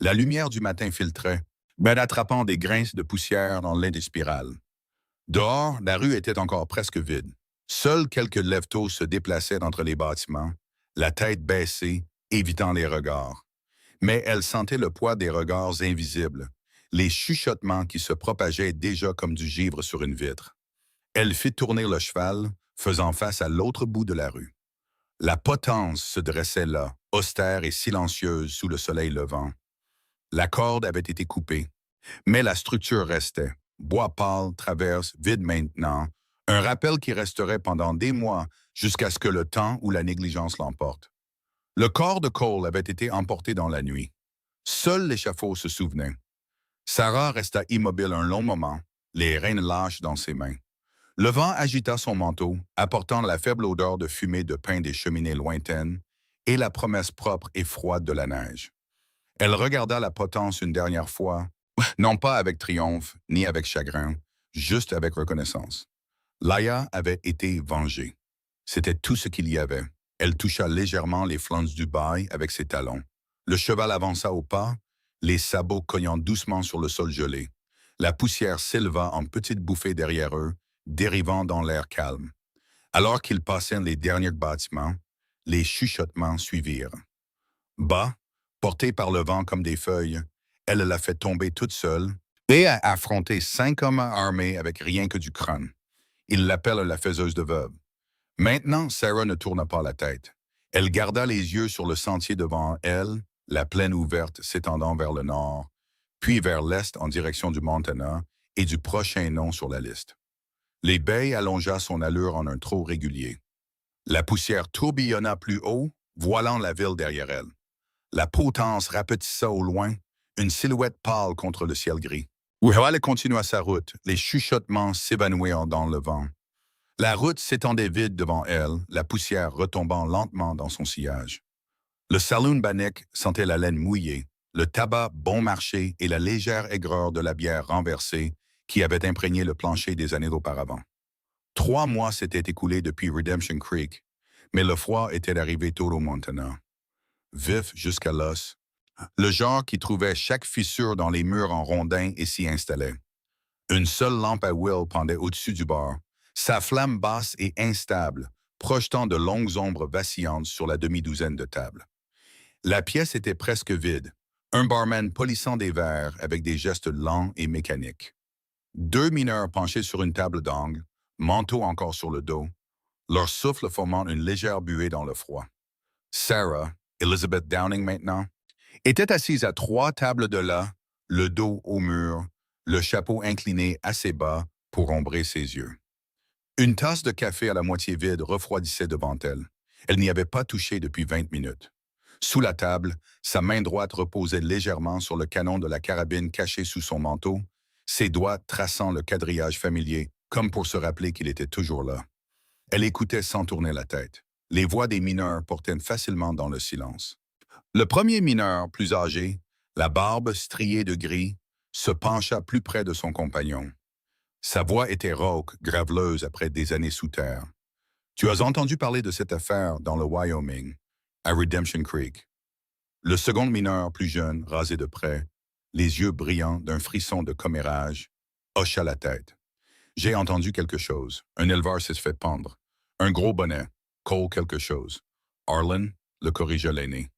La lumière du matin filtrait, mais attrapant des grinces de poussière dans l'air des spirales. Dehors, la rue était encore presque vide. Seuls quelques lève-tôt se déplaçaient entre les bâtiments, la tête baissée, évitant les regards. Mais elle sentait le poids des regards invisibles, les chuchotements qui se propageaient déjà comme du givre sur une vitre. Elle fit tourner le cheval, faisant face à l'autre bout de la rue. La potence se dressait là, austère et silencieuse sous le soleil levant. La corde avait été coupée, mais la structure restait. Bois pâle, traverse, vide maintenant, un rappel qui resterait pendant des mois jusqu'à ce que le temps ou la négligence l'emporte. Le corps de Cole avait été emporté dans la nuit. Seul l'échafaud se souvenait. Sarah resta immobile un long moment, les rênes lâches dans ses mains. Le vent agita son manteau, apportant la faible odeur de fumée de pain des cheminées lointaines et la promesse propre et froide de la neige. Elle regarda la potence une dernière fois, non pas avec triomphe, ni avec chagrin, juste avec reconnaissance. Laia avait été vengée. C'était tout ce qu'il y avait. Elle toucha légèrement les flancs du bail avec ses talons. Le cheval avança au pas, les sabots cognant doucement sur le sol gelé. La poussière s'éleva en petites bouffées derrière eux, dérivant dans l'air calme. Alors qu'ils passaient les derniers bâtiments, les chuchotements suivirent. Bas, portée par le vent comme des feuilles, elle la fait tomber toute seule et a affronté 5 hommes armés avec rien que du crâne. Ils l'appellent la faiseuse de veuve. Maintenant, Sarah ne tourna pas la tête. Elle garda les yeux sur le sentier devant elle, la plaine ouverte s'étendant vers le nord, puis vers l'est en direction du Montana et du prochain nom sur la liste. Les baies allongea son allure en un trot régulier. La poussière tourbillonna plus haut, voilant la ville derrière elle. La potence rapetissa au loin, une silhouette pâle contre le ciel gris. Elle continua sa route, les chuchotements s'évanouirent dans le vent. La route s'étendait vide devant elle, la poussière retombant lentement dans son sillage. Le saloon Bannock sentait la laine mouillée, le tabac bon marché et la légère aigreur de la bière renversée qui avait imprégné le plancher des années auparavant. 3 mois s'étaient écoulés depuis Redemption Creek, mais le froid était arrivé tôt au Montana. Vif jusqu'à l'os, le genre qui trouvait chaque fissure dans les murs en rondins et s'y installait. Une seule lampe à huile pendait au-dessus du bord, sa flamme basse et instable, projetant de longues ombres vacillantes sur la demi-douzaine de tables. La pièce était presque vide, un barman polissant des verres avec des gestes lents et mécaniques. 2 mineurs penchés sur une table d'angle, manteau encore sur le dos, leur souffle formant une légère buée dans le froid. Sarah, Elizabeth Downing maintenant, était assise à 3 tables de là, le dos au mur, le chapeau incliné assez bas pour ombrer ses yeux. Une tasse de café à la moitié vide refroidissait devant elle. Elle n'y avait pas touché depuis 20 minutes. Sous la table, sa main droite reposait légèrement sur le canon de la carabine caché sous son manteau, ses doigts traçant le quadrillage familier, comme pour se rappeler qu'il était toujours là. Elle écoutait sans tourner la tête. Les voix des mineurs portaient facilement dans le silence. Le premier mineur, plus âgé, la barbe striée de gris, se pencha plus près de son compagnon. Sa voix était rauque, graveleuse après des années sous terre. Tu as entendu parler de cette affaire dans le Wyoming, à Redemption Creek. Le second mineur, plus jeune, rasé de près, les yeux brillants d'un frisson de commérage, hocha la tête. J'ai entendu quelque chose. Un éleveur s'est fait pendre. Un gros bonnet. Cole quelque chose. Harlan, le corrigea l'aîné.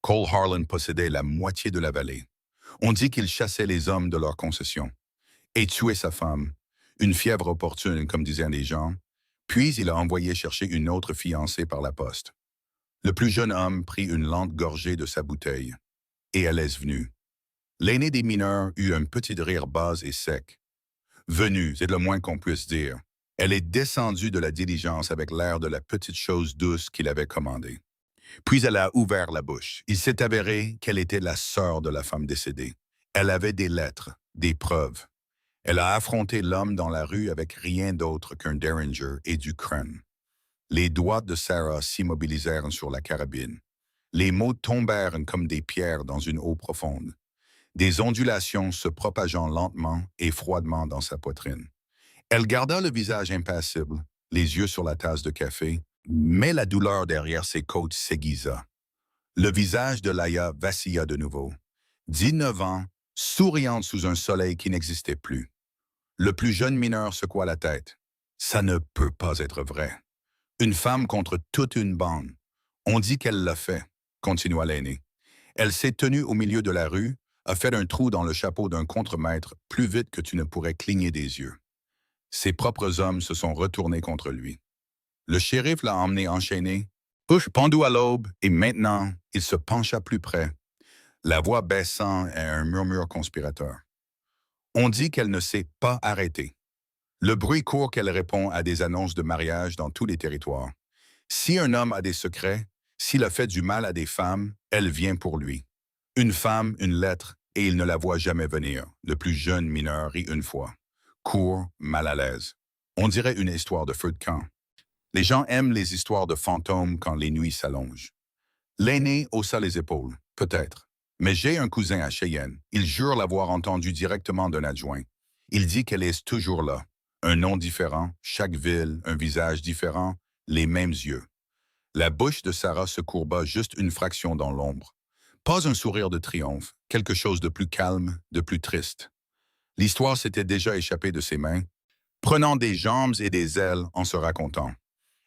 Cole Harlan possédait la moitié de la vallée. On dit qu'il chassait les hommes de leur concession. Et tuait sa femme. Une fièvre opportune, comme disaient les gens. Puis il a envoyé chercher une autre fiancée par la poste. Le plus jeune homme prit une lente gorgée de sa bouteille. Et elle est venue. L'aîné des mineurs eut un petit rire bas et sec. Venue, c'est le moins qu'on puisse dire. Elle est descendue de la diligence avec l'air de la petite chose douce qu'il avait commandée. Puis elle a ouvert la bouche. Il s'est avéré qu'elle était la sœur de la femme décédée. Elle avait des lettres, des preuves. Elle a affronté l'homme dans la rue avec rien d'autre qu'un Derringer et du crâne. Les doigts de Sarah s'immobilisèrent sur la carabine. Les mots tombèrent comme des pierres dans une eau profonde. Des ondulations se propageant lentement et froidement dans sa poitrine. Elle garda le visage impassible, les yeux sur la tasse de café, mais la douleur derrière ses côtes s'aiguisa. Le visage de Laïa vacilla de nouveau. 19 ans, souriante sous un soleil qui n'existait plus. Le plus jeune mineur secoua la tête. Ça ne peut pas être vrai. Une femme contre toute une bande. On dit qu'elle l'a fait, continua l'aîné. Elle s'est tenue au milieu de la rue, a fait un trou dans le chapeau d'un contremaître plus vite que tu ne pourrais cligner des yeux. Ses propres hommes se sont retournés contre lui. Le shérif l'a emmené enchaîné, pendu à l'aube, et maintenant, il se pencha plus près, la voix baissant à un murmure conspirateur. On dit qu'elle ne s'est pas arrêtée. Le bruit court qu'elle répond à des annonces de mariage dans tous les territoires. Si un homme a des secrets, s'il a fait du mal à des femmes, elle vient pour lui. Une femme, une lettre, et il ne la voit jamais venir. Le plus jeune mineur rit une fois. Court, mal à l'aise. On dirait une histoire de feu de camp. Les gens aiment les histoires de fantômes quand les nuits s'allongent. L'aîné haussa les épaules, peut-être. Mais j'ai un cousin à Cheyenne. Il jure l'avoir entendu directement d'un adjoint. Il dit qu'elle est toujours là. Un nom différent, chaque ville, un visage différent, les mêmes yeux. La bouche de Sarah se courba juste une fraction dans l'ombre. Pas un sourire de triomphe, quelque chose de plus calme, de plus triste. L'histoire s'était déjà échappée de ses mains, prenant des jambes et des ailes en se racontant.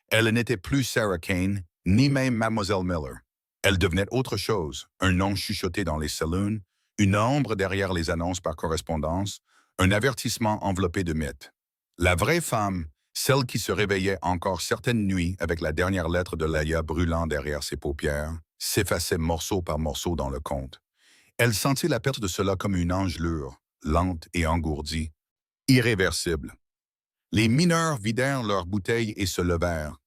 Elle n'était plus Sarah Kane, ni même Mademoiselle Miller. Elle devenait autre chose, un nom chuchoté dans les saloons, une ombre derrière les annonces par correspondance, un avertissement enveloppé de mythes. La vraie femme, celle qui se réveillait encore certaines nuits avec la dernière lettre de Laïa brûlant derrière ses paupières, s'effaçait morceau par morceau dans le conte. Elle sentit la perte de cela comme une engelure, lente et engourdie, irréversible. Les mineurs vidèrent leurs bouteilles et se levèrent,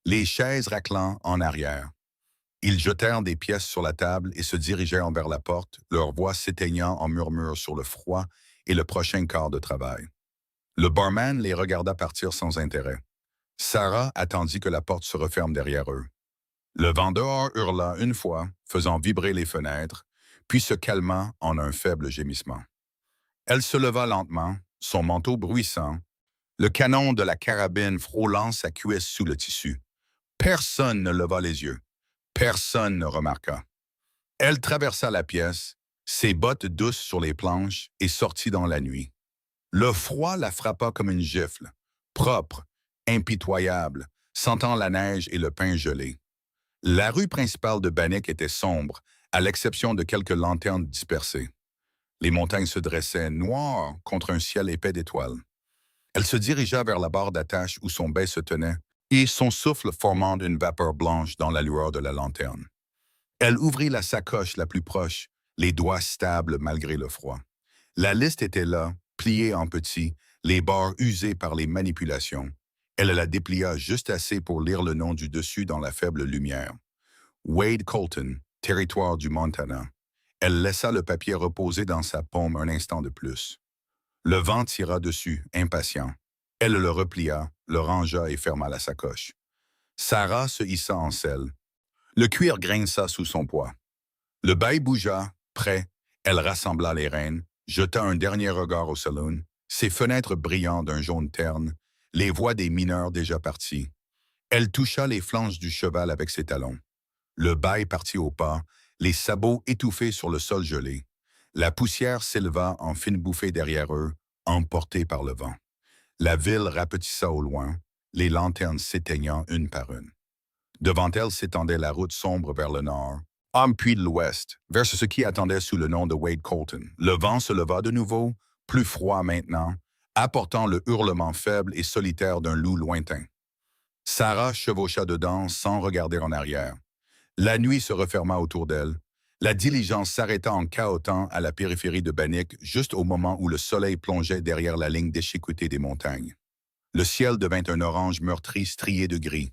les chaises raclant en arrière. Ils jetèrent des pièces sur la table et se dirigèrent vers la porte, leur voix s'éteignant en murmures sur le froid et le prochain quart de travail. Le barman les regarda partir sans intérêt. Sarah attendit que la porte se referme derrière eux. Le vendeur hurla une fois, faisant vibrer les fenêtres, puis se calma en un faible gémissement. Elle se leva lentement, son manteau bruissant, le canon de la carabine frôlant sa cuisse sous le tissu. Personne ne leva les yeux. Personne ne remarqua. Elle traversa la pièce, ses bottes douces sur les planches, et sortit dans la nuit. Le froid la frappa comme une gifle, propre, impitoyable, sentant la neige et le pain gelé. La rue principale de Bannock était sombre, à l'exception de quelques lanternes dispersées. Les montagnes se dressaient noires contre un ciel épais d'étoiles. Elle se dirigea vers la barre d'attache où son bec se tenait, et son souffle formant une vapeur blanche dans la lueur de la lanterne. Elle ouvrit la sacoche la plus proche, les doigts stables malgré le froid. La liste était là, pliée en petits, les barres usées par les manipulations. Elle la déplia juste assez pour lire le nom du dessus dans la faible lumière. Wade Colton, territoire du Montana. Elle laissa le papier reposer dans sa paume un instant de plus. Le vent tira dessus, impatient. Elle le replia, le rangea et ferma la sacoche. Sarah se hissa en selle. Le cuir grinça sous son poids. Le bail bougea, prêt. Elle rassembla les rênes, jeta un dernier regard au saloon, ses fenêtres brillant d'un jaune terne, les voix des mineurs déjà partis. Elle toucha les flanches du cheval avec ses talons. Le bail partit au pas, les sabots étouffés sur le sol gelé. La poussière s'éleva en fines bouffées derrière eux, emportée par le vent. La ville rapetissa au loin, les lanternes s'éteignant une par une. Devant elle s'étendait la route sombre vers le nord, puis de l'ouest, vers ce qui attendait sous le nom de Wade Colton. Le vent se leva de nouveau, plus froid maintenant, apportant le hurlement faible et solitaire d'un loup lointain. Sarah chevaucha dedans sans regarder en arrière. La nuit se referma autour d'elle. La diligence s'arrêta en cahotant à la périphérie de Bannick juste au moment où le soleil plongeait derrière la ligne d'échiqueté des montagnes. Le ciel devint un orange meurtri strié de gris.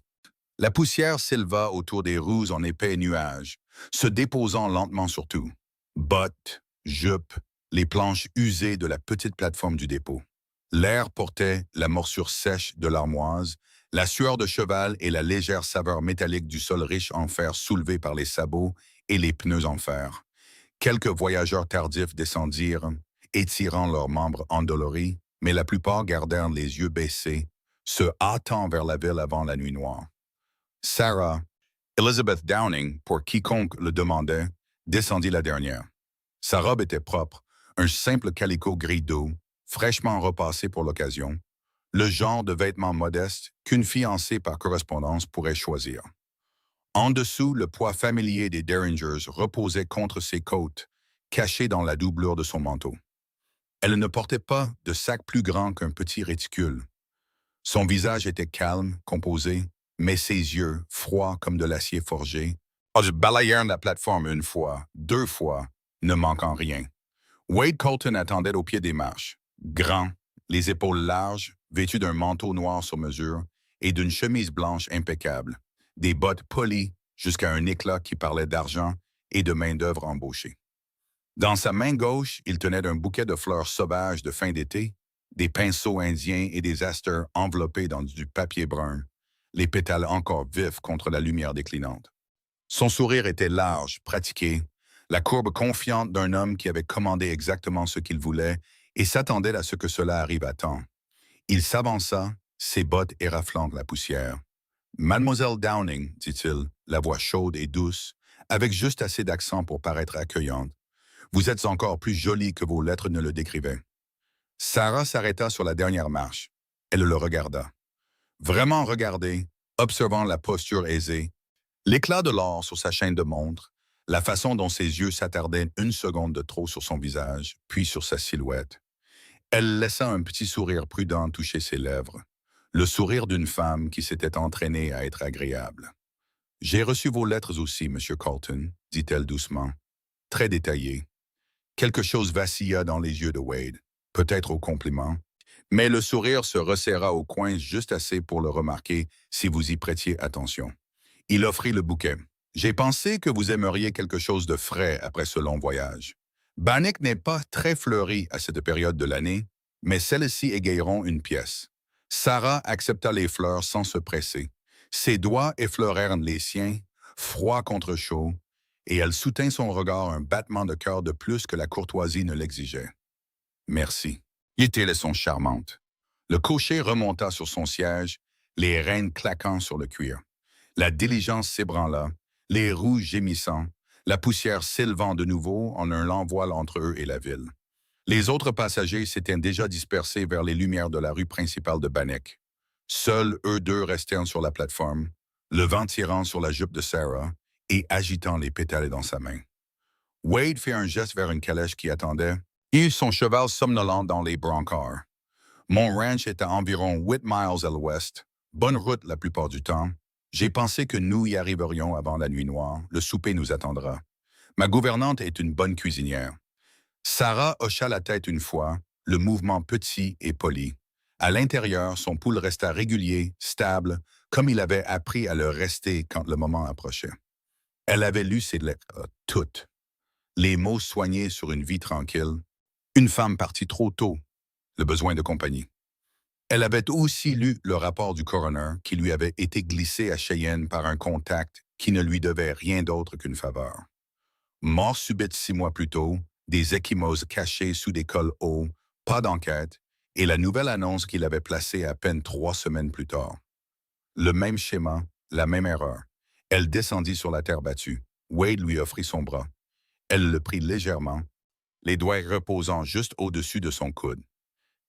La poussière s'éleva autour des roues en épais nuages, se déposant lentement sur tout. Bottes, jupes, les planches usées de la petite plateforme du dépôt. L'air portait la morsure sèche de l'armoise, la sueur de cheval et la légère saveur métallique du sol riche en fer soulevé par les sabots et les pneus en fer. Quelques voyageurs tardifs descendirent, étirant leurs membres endoloris, mais la plupart gardèrent les yeux baissés, se hâtant vers la ville avant la nuit noire. Sarah, Elizabeth Downing, pour quiconque le demandait, descendit la dernière. Sa robe était propre, un simple calicot gris d'eau, fraîchement repassé pour l'occasion, le genre de vêtements modestes qu'une fiancée par correspondance pourrait choisir. En dessous, le poids familier des Derringers reposait contre ses côtes, caché dans la doublure de son manteau. Elle ne portait pas de sac plus grand qu'un petit réticule. Son visage était calme, composé, mais ses yeux, froids comme de l'acier forgé, balayèrent la plateforme une fois, deux fois, ne manquant rien. Wade Colton attendait au pied des marches, grand, les épaules larges, vêtu d'un manteau noir sur mesure et d'une chemise blanche impeccable, des bottes polies jusqu'à un éclat qui parlait d'argent et de main-d'œuvre embauchée. Dans sa main gauche, il tenait un bouquet de fleurs sauvages de fin d'été, des pinceaux indiens et des asters enveloppés dans du papier brun, les pétales encore vifs contre la lumière déclinante. Son sourire était large, pratiqué, la courbe confiante d'un homme qui avait commandé exactement ce qu'il voulait et s'attendait à ce que cela arrive à temps. Il s'avança, ses bottes éraflant la poussière. « Mademoiselle Downing, dit-il, la voix chaude et douce, avec juste assez d'accent pour paraître accueillante. Vous êtes encore plus jolie que vos lettres ne le décrivaient. » Sarah s'arrêta sur la dernière marche. Elle le regarda. Vraiment regardé, observant la posture aisée, l'éclat de l'or sur sa chaîne de montre, la façon dont ses yeux s'attardaient une seconde de trop sur son visage, puis sur sa silhouette. Elle laissa un petit sourire prudent toucher ses lèvres, le sourire d'une femme qui s'était entraînée à être agréable. « J'ai reçu vos lettres aussi, Monsieur Colton, » dit-elle doucement, très détaillée. Quelque chose vacilla dans les yeux de Wade, peut-être au compliment, mais le sourire se resserra au coin juste assez pour le remarquer si vous y prêtiez attention. Il offrit le bouquet. « J'ai pensé que vous aimeriez quelque chose de frais après ce long voyage. Bannick n'est pas très fleuri à cette période de l'année, mais celles-ci égayeront une pièce. » Sarah accepta les fleurs sans se presser. Ses doigts effleurèrent les siens, froid contre chaud, et elle soutint son regard un battement de cœur de plus que la courtoisie ne l'exigeait. « Merci. » Dit-elle son charmante. Le cocher remonta sur son siège, les rênes claquant sur le cuir. La diligence s'ébranla, les roues gémissant, la poussière s'élevant de nouveau en un lent voile entre eux et la ville. Les autres passagers s'étaient déjà dispersés vers les lumières de la rue principale de Bannick. Seuls eux deux restèrent sur la plateforme, le vent tirant sur la jupe de Sarah et agitant les pétales dans sa main. Wade fit un geste vers une calèche qui attendait, et son cheval somnolent dans les brancards. Mon ranch est à environ 8 miles à l'ouest, bonne route la plupart du temps. J'ai pensé que nous y arriverions avant la nuit noire, le souper nous attendra. Ma gouvernante est une bonne cuisinière. Sarah hocha la tête une fois, le mouvement petit et poli. À l'intérieur, son pouls resta régulier, stable, comme il avait appris à le rester quand le moment approchait. Elle avait lu ses lettres, toutes. Les mots soignés sur une vie tranquille. Une femme partie trop tôt. Le besoin de compagnie. Elle avait aussi lu le rapport du coroner qui lui avait été glissé à Cheyenne par un contact qui ne lui devait rien d'autre qu'une faveur. Mort subite 6 mois plus tôt, des ecchymoses cachées sous des cols hauts, pas d'enquête, et la nouvelle annonce qu'il avait placée à peine 3 semaines plus tard. Le même schéma, la même erreur. Elle descendit sur la terre battue. Wade lui offrit son bras. Elle le prit légèrement, les doigts reposant juste au-dessus de son coude.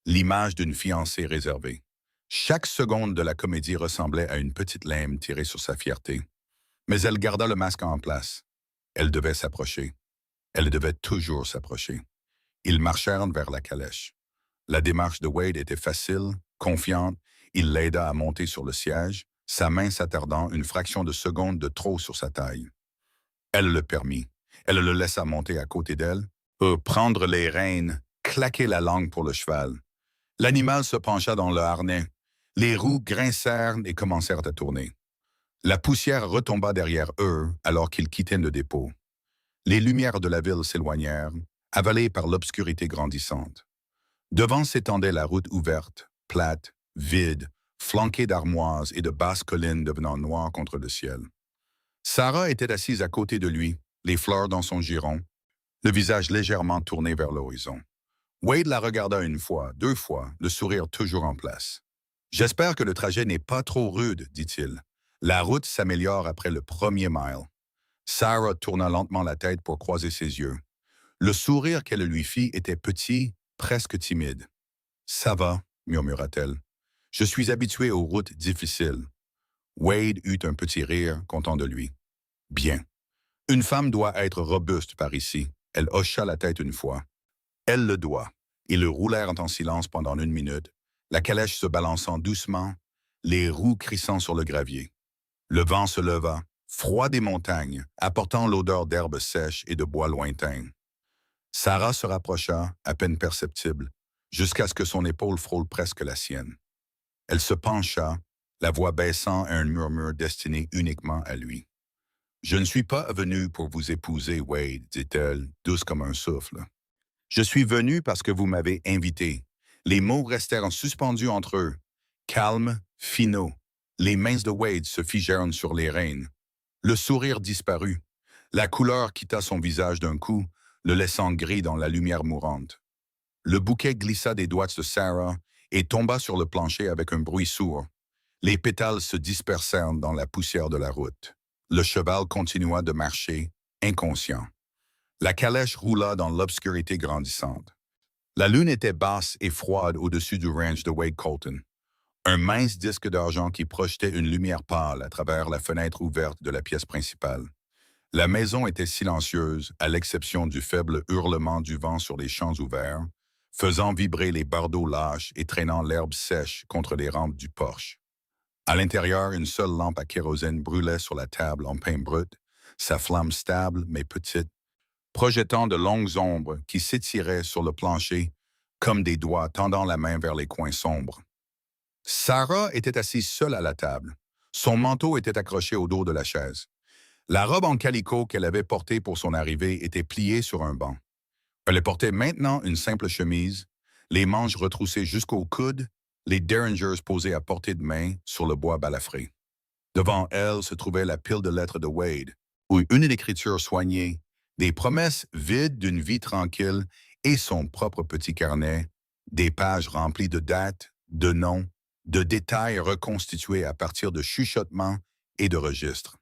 L'image d'une fiancée réservée. Chaque seconde de la comédie ressemblait à une petite lame tirée sur sa fierté. Mais elle garda le masque en place. Elle devait s'approcher. Elle devait toujours s'approcher. Ils marchèrent vers la calèche. La démarche de Wade était facile, confiante. Il l'aida à monter sur le siège, sa main s'attardant une fraction de seconde de trop sur sa taille. Elle le permit. Elle le laissa monter à côté d'elle, prendre les rênes, claquer la langue pour le cheval. L'animal se pencha dans le harnais. Les roues grincèrent et commencèrent à tourner. La poussière retomba derrière eux alors qu'ils quittaient le dépôt. Les lumières de la ville s'éloignèrent, avalées par l'obscurité grandissante. Devant s'étendait la route ouverte, plate, vide, flanquée d'armoises et de basses collines devenant noires contre le ciel. Sarah était assise à côté de lui, les fleurs dans son giron, le visage légèrement tourné vers l'horizon. Wade la regarda une fois, 2 fois, le sourire toujours en place. « J'espère que le trajet n'est pas trop rude, dit-il. La route s'améliore après le premier mile. » Sarah tourna lentement la tête pour croiser ses yeux. Le sourire qu'elle lui fit était petit, presque timide. « Ça va, murmura-t-elle. Je suis habituée aux routes difficiles. » Wade eut un petit rire, content de lui. « Bien. Une femme doit être robuste par ici. » Elle hocha la tête une fois. Elle le doit. Ils roulèrent en silence pendant 1 minute, la calèche se balançant doucement, les roues crissant sur le gravier. Le vent se leva, froid des montagnes, apportant l'odeur d'herbes sèches et de bois lointains. Sarah se rapprocha, à peine perceptible, jusqu'à ce que son épaule frôle presque la sienne. Elle se pencha, la voix baissant à un murmure destiné uniquement à lui. « Je ne suis pas venue pour vous épouser, Wade, dit-elle, douce comme un souffle. Je suis venue parce que vous m'avez invité. » Les mots restèrent suspendus entre eux. Calmes, finaux. Les mains de Wade se figèrent sur les rênes. Le sourire disparut. La couleur quitta son visage d'un coup, le laissant gris dans la lumière mourante. Le bouquet glissa des doigts de Sarah et tomba sur le plancher avec un bruit sourd. Les pétales se dispersèrent dans la poussière de la route. Le cheval continua de marcher, inconscient. La calèche roula dans l'obscurité grandissante. La lune était basse et froide au-dessus du ranch de Wade Colton. Un mince disque d'argent qui projetait une lumière pâle à travers la fenêtre ouverte de la pièce principale. La maison était silencieuse, à l'exception du faible hurlement du vent sur les champs ouverts, faisant vibrer les bardeaux lâches et traînant l'herbe sèche contre les rampes du porche. À l'intérieur, une seule lampe à kérosène brûlait sur la table en pain brut, sa flamme stable mais petite, projetant de longues ombres qui s'étiraient sur le plancher comme des doigts tendant la main vers les coins sombres. Sarah était assise seule à la table. Son manteau était accroché au dos de la chaise. La robe en calicot qu'elle avait portée pour son arrivée était pliée sur un banc. Elle portait maintenant une simple chemise, les manches retroussées jusqu'au coude, les derringers posés à portée de main sur le bois balafré. Devant elle se trouvait la pile de lettres de Wade, où une écriture soignée, des promesses vides d'une vie tranquille et son propre petit carnet, des pages remplies de dates, de noms, de détails reconstitués à partir de chuchotements et de registres.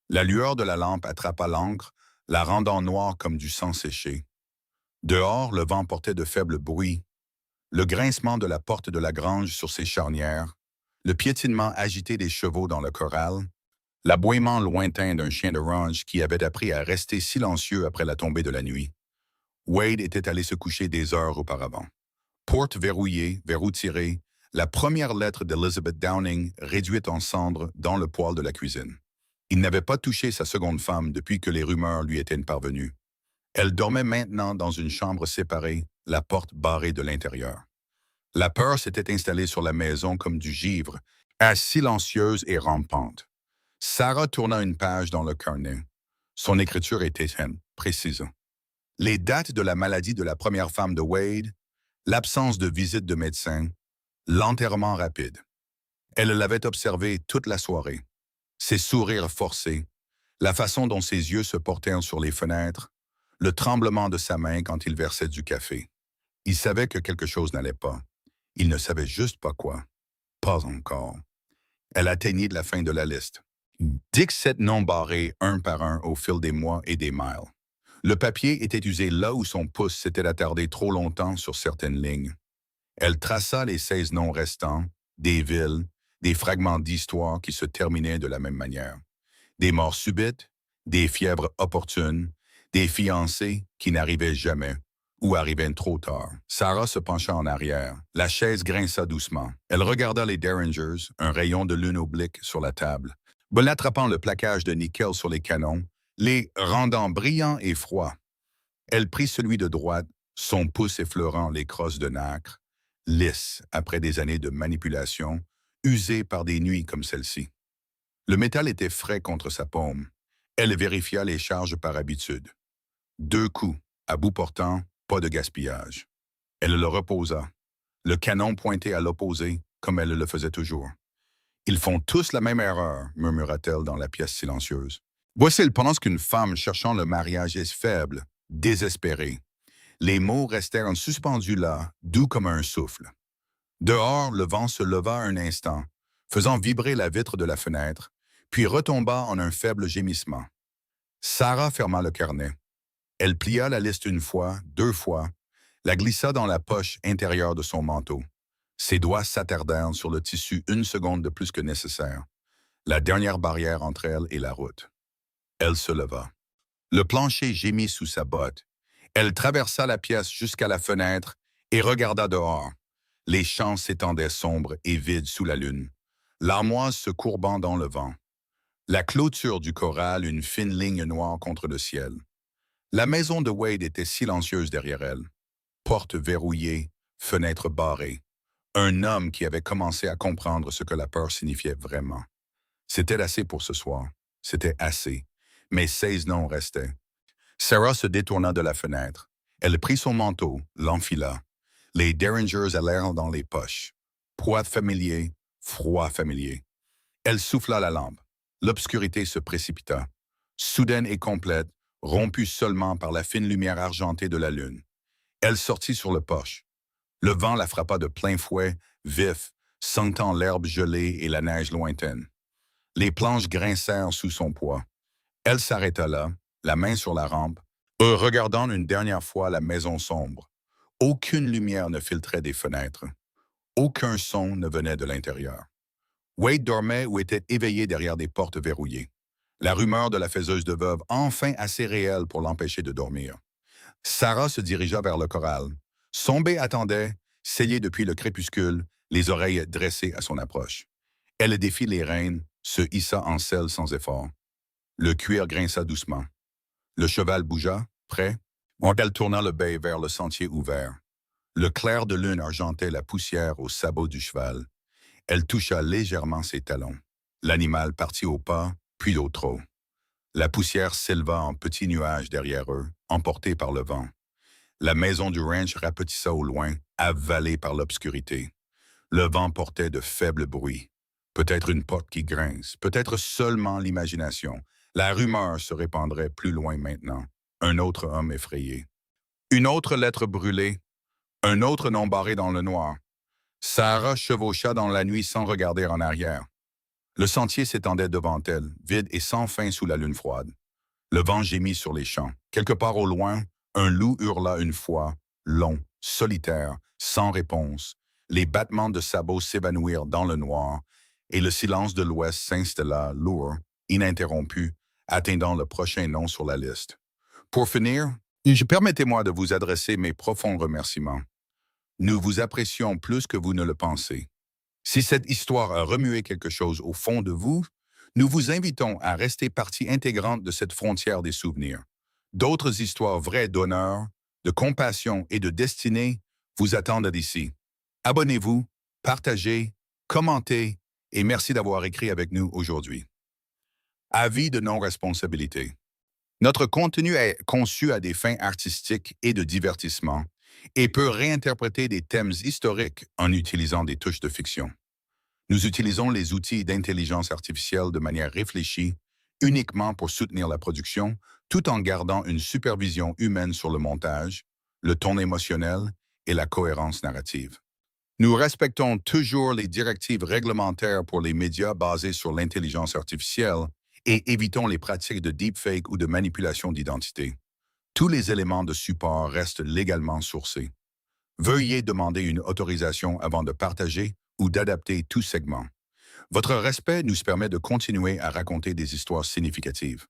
La lueur de la lampe attrapa l'encre, la rendant noire comme du sang séché. Dehors, le vent portait de faibles bruits, le grincement de la porte de la grange sur ses charnières, le piétinement agité des chevaux dans le corral, l'aboiement lointain d'un chien de ranch qui avait appris à rester silencieux après la tombée de la nuit. Wade était allé se coucher des heures auparavant. Porte verrouillée, verrou tiré, la première lettre d'Elizabeth Downing réduite en cendres dans le poêle de la cuisine. Il n'avait pas touché sa seconde femme depuis que les rumeurs lui étaient parvenues. Elle dormait maintenant dans une chambre séparée, la porte barrée de l'intérieur. La peur s'était installée sur la maison comme du givre, silencieuse et rampante. Sarah tourna une page dans le carnet. Son écriture était précise. Les dates de la maladie de la première femme de Wade, l'absence de visite de médecin, l'enterrement rapide. Elle l'avait observé toute la soirée. Ses sourires forcés, la façon dont ses yeux se portèrent sur les fenêtres, le tremblement de sa main quand il versait du café. Il savait que quelque chose n'allait pas. Il ne savait juste pas quoi. Pas encore. Elle atteignit la fin de la liste. 17 noms barrés un par un au fil des mois et des miles. Le papier était usé là où son pouce s'était attardé trop longtemps sur certaines lignes. Elle traça les 16 noms restants, des villes, des fragments d'histoire qui se terminaient de la même manière. Des morts subites, des fièvres opportunes, des fiancés qui n'arrivaient jamais ou arrivaient trop tard. Sarah se pencha en arrière. La chaise grinça doucement. Elle regarda les Derringers, un rayon de lune oblique sur la table. Attrapant le plaquage de nickel sur les canons, les rendant brillants et froids. Elle prit celui de droite, son pouce effleurant les crosses de nacre, lisse après des années de manipulation, usée par des nuits comme celle-ci. Le métal était frais contre sa paume. Elle vérifia les charges par habitude. 2 coups, à bout portant, pas de gaspillage. Elle le reposa, le canon pointé à l'opposé, comme elle le faisait toujours. Ils font tous la même erreur, murmura-t-elle dans la pièce silencieuse. Voici le pense qu'une femme cherchant le mariage est faible, désespérée. Les mots restèrent suspendus là, doux comme un souffle. Dehors, le vent se leva un instant, faisant vibrer la vitre de la fenêtre, puis retomba en un faible gémissement. Sarah ferma le carnet. Elle plia la liste une fois, 2 fois, la glissa dans la poche intérieure de son manteau. Ses doigts s'attardèrent sur le tissu 1 seconde de plus que nécessaire. La dernière barrière entre elle et la route. Elle se leva. Le plancher gémit sous sa botte. Elle traversa la pièce jusqu'à la fenêtre et regarda dehors. Les champs s'étendaient sombres et vides sous la lune, l'armoise se courbant dans le vent. La clôture du corral, une fine ligne noire contre le ciel. La maison de Wade était silencieuse derrière elle. Porte verrouillée, fenêtre barrée. Un homme qui avait commencé à comprendre ce que la peur signifiait vraiment. C'était assez pour ce soir. C'était assez. Mais 16 noms restaient. Sarah se détourna de la fenêtre. Elle prit son manteau, l'enfila. Les Derringers allèrent dans les poches. Poids familier, froid familier. Elle souffla la lampe. L'obscurité se précipita. Soudaine et complète, rompue seulement par la fine lumière argentée de la lune. Elle sortit sur le porche. Le vent la frappa de plein fouet, vif, sentant l'herbe gelée et la neige lointaine. Les planches grincèrent sous son poids. Elle s'arrêta là, la main sur la rampe, regardant une dernière fois la maison sombre. Aucune lumière ne filtrait des fenêtres. Aucun son ne venait de l'intérieur. Wade dormait ou était éveillé derrière des portes verrouillées. La rumeur de la faiseuse de veuve, enfin assez réelle pour l'empêcher de dormir. Sarah se dirigea vers le corral. Sombé attendait, scellé depuis le crépuscule, les oreilles dressées à son approche. Elle défit les rênes, se hissa en selle sans effort. Le cuir grinça doucement. Le cheval bougea, prêt. Elle tourna le bec vers le sentier ouvert. Le clair de lune argentait la poussière au sabot du cheval. Elle toucha légèrement ses talons. L'animal partit au pas, puis au trot. La poussière s'éleva en petits nuages derrière eux, emportés par le vent. La maison du ranch rapetissa au loin, avalée par l'obscurité. Le vent portait de faibles bruits. Peut-être une porte qui grince, peut-être seulement l'imagination. La rumeur se répandrait plus loin maintenant. Un autre homme effrayé. Une autre lettre brûlée. Un autre nom barré dans le noir. Sarah chevaucha dans la nuit sans regarder en arrière. Le sentier s'étendait devant elle, vide et sans fin sous la lune froide. Le vent gémit sur les champs. Quelque part au loin, un loup hurla une fois, long, solitaire, sans réponse. Les battements de sabots s'évanouirent dans le noir, et le silence de l'ouest s'installa, lourd, ininterrompu, atteignant le prochain nom sur la liste. Pour finir, permettez-moi de vous adresser mes profonds remerciements. Nous vous apprécions plus que vous ne le pensez. Si cette histoire a remué quelque chose au fond de vous, nous vous invitons à rester partie intégrante de cette frontière des souvenirs. D'autres histoires vraies d'honneur, de compassion et de destinée vous attendent d'ici. Abonnez-vous, partagez, commentez et merci d'avoir écrit avec nous aujourd'hui. Avis de non-responsabilité. Notre contenu est conçu à des fins artistiques et de divertissement et peut réinterpréter des thèmes historiques en utilisant des touches de fiction. Nous utilisons les outils d'intelligence artificielle de manière réfléchie uniquement pour soutenir la production, tout en gardant une supervision humaine sur le montage, le ton émotionnel et la cohérence narrative. Nous respectons toujours les directives réglementaires pour les médias basés sur l'intelligence artificielle et évitons les pratiques de deepfake ou de manipulation d'identité. Tous les éléments de support restent légalement sourcés. Veuillez demander une autorisation avant de partager ou d'adapter tout segment. Votre respect nous permet de continuer à raconter des histoires significatives.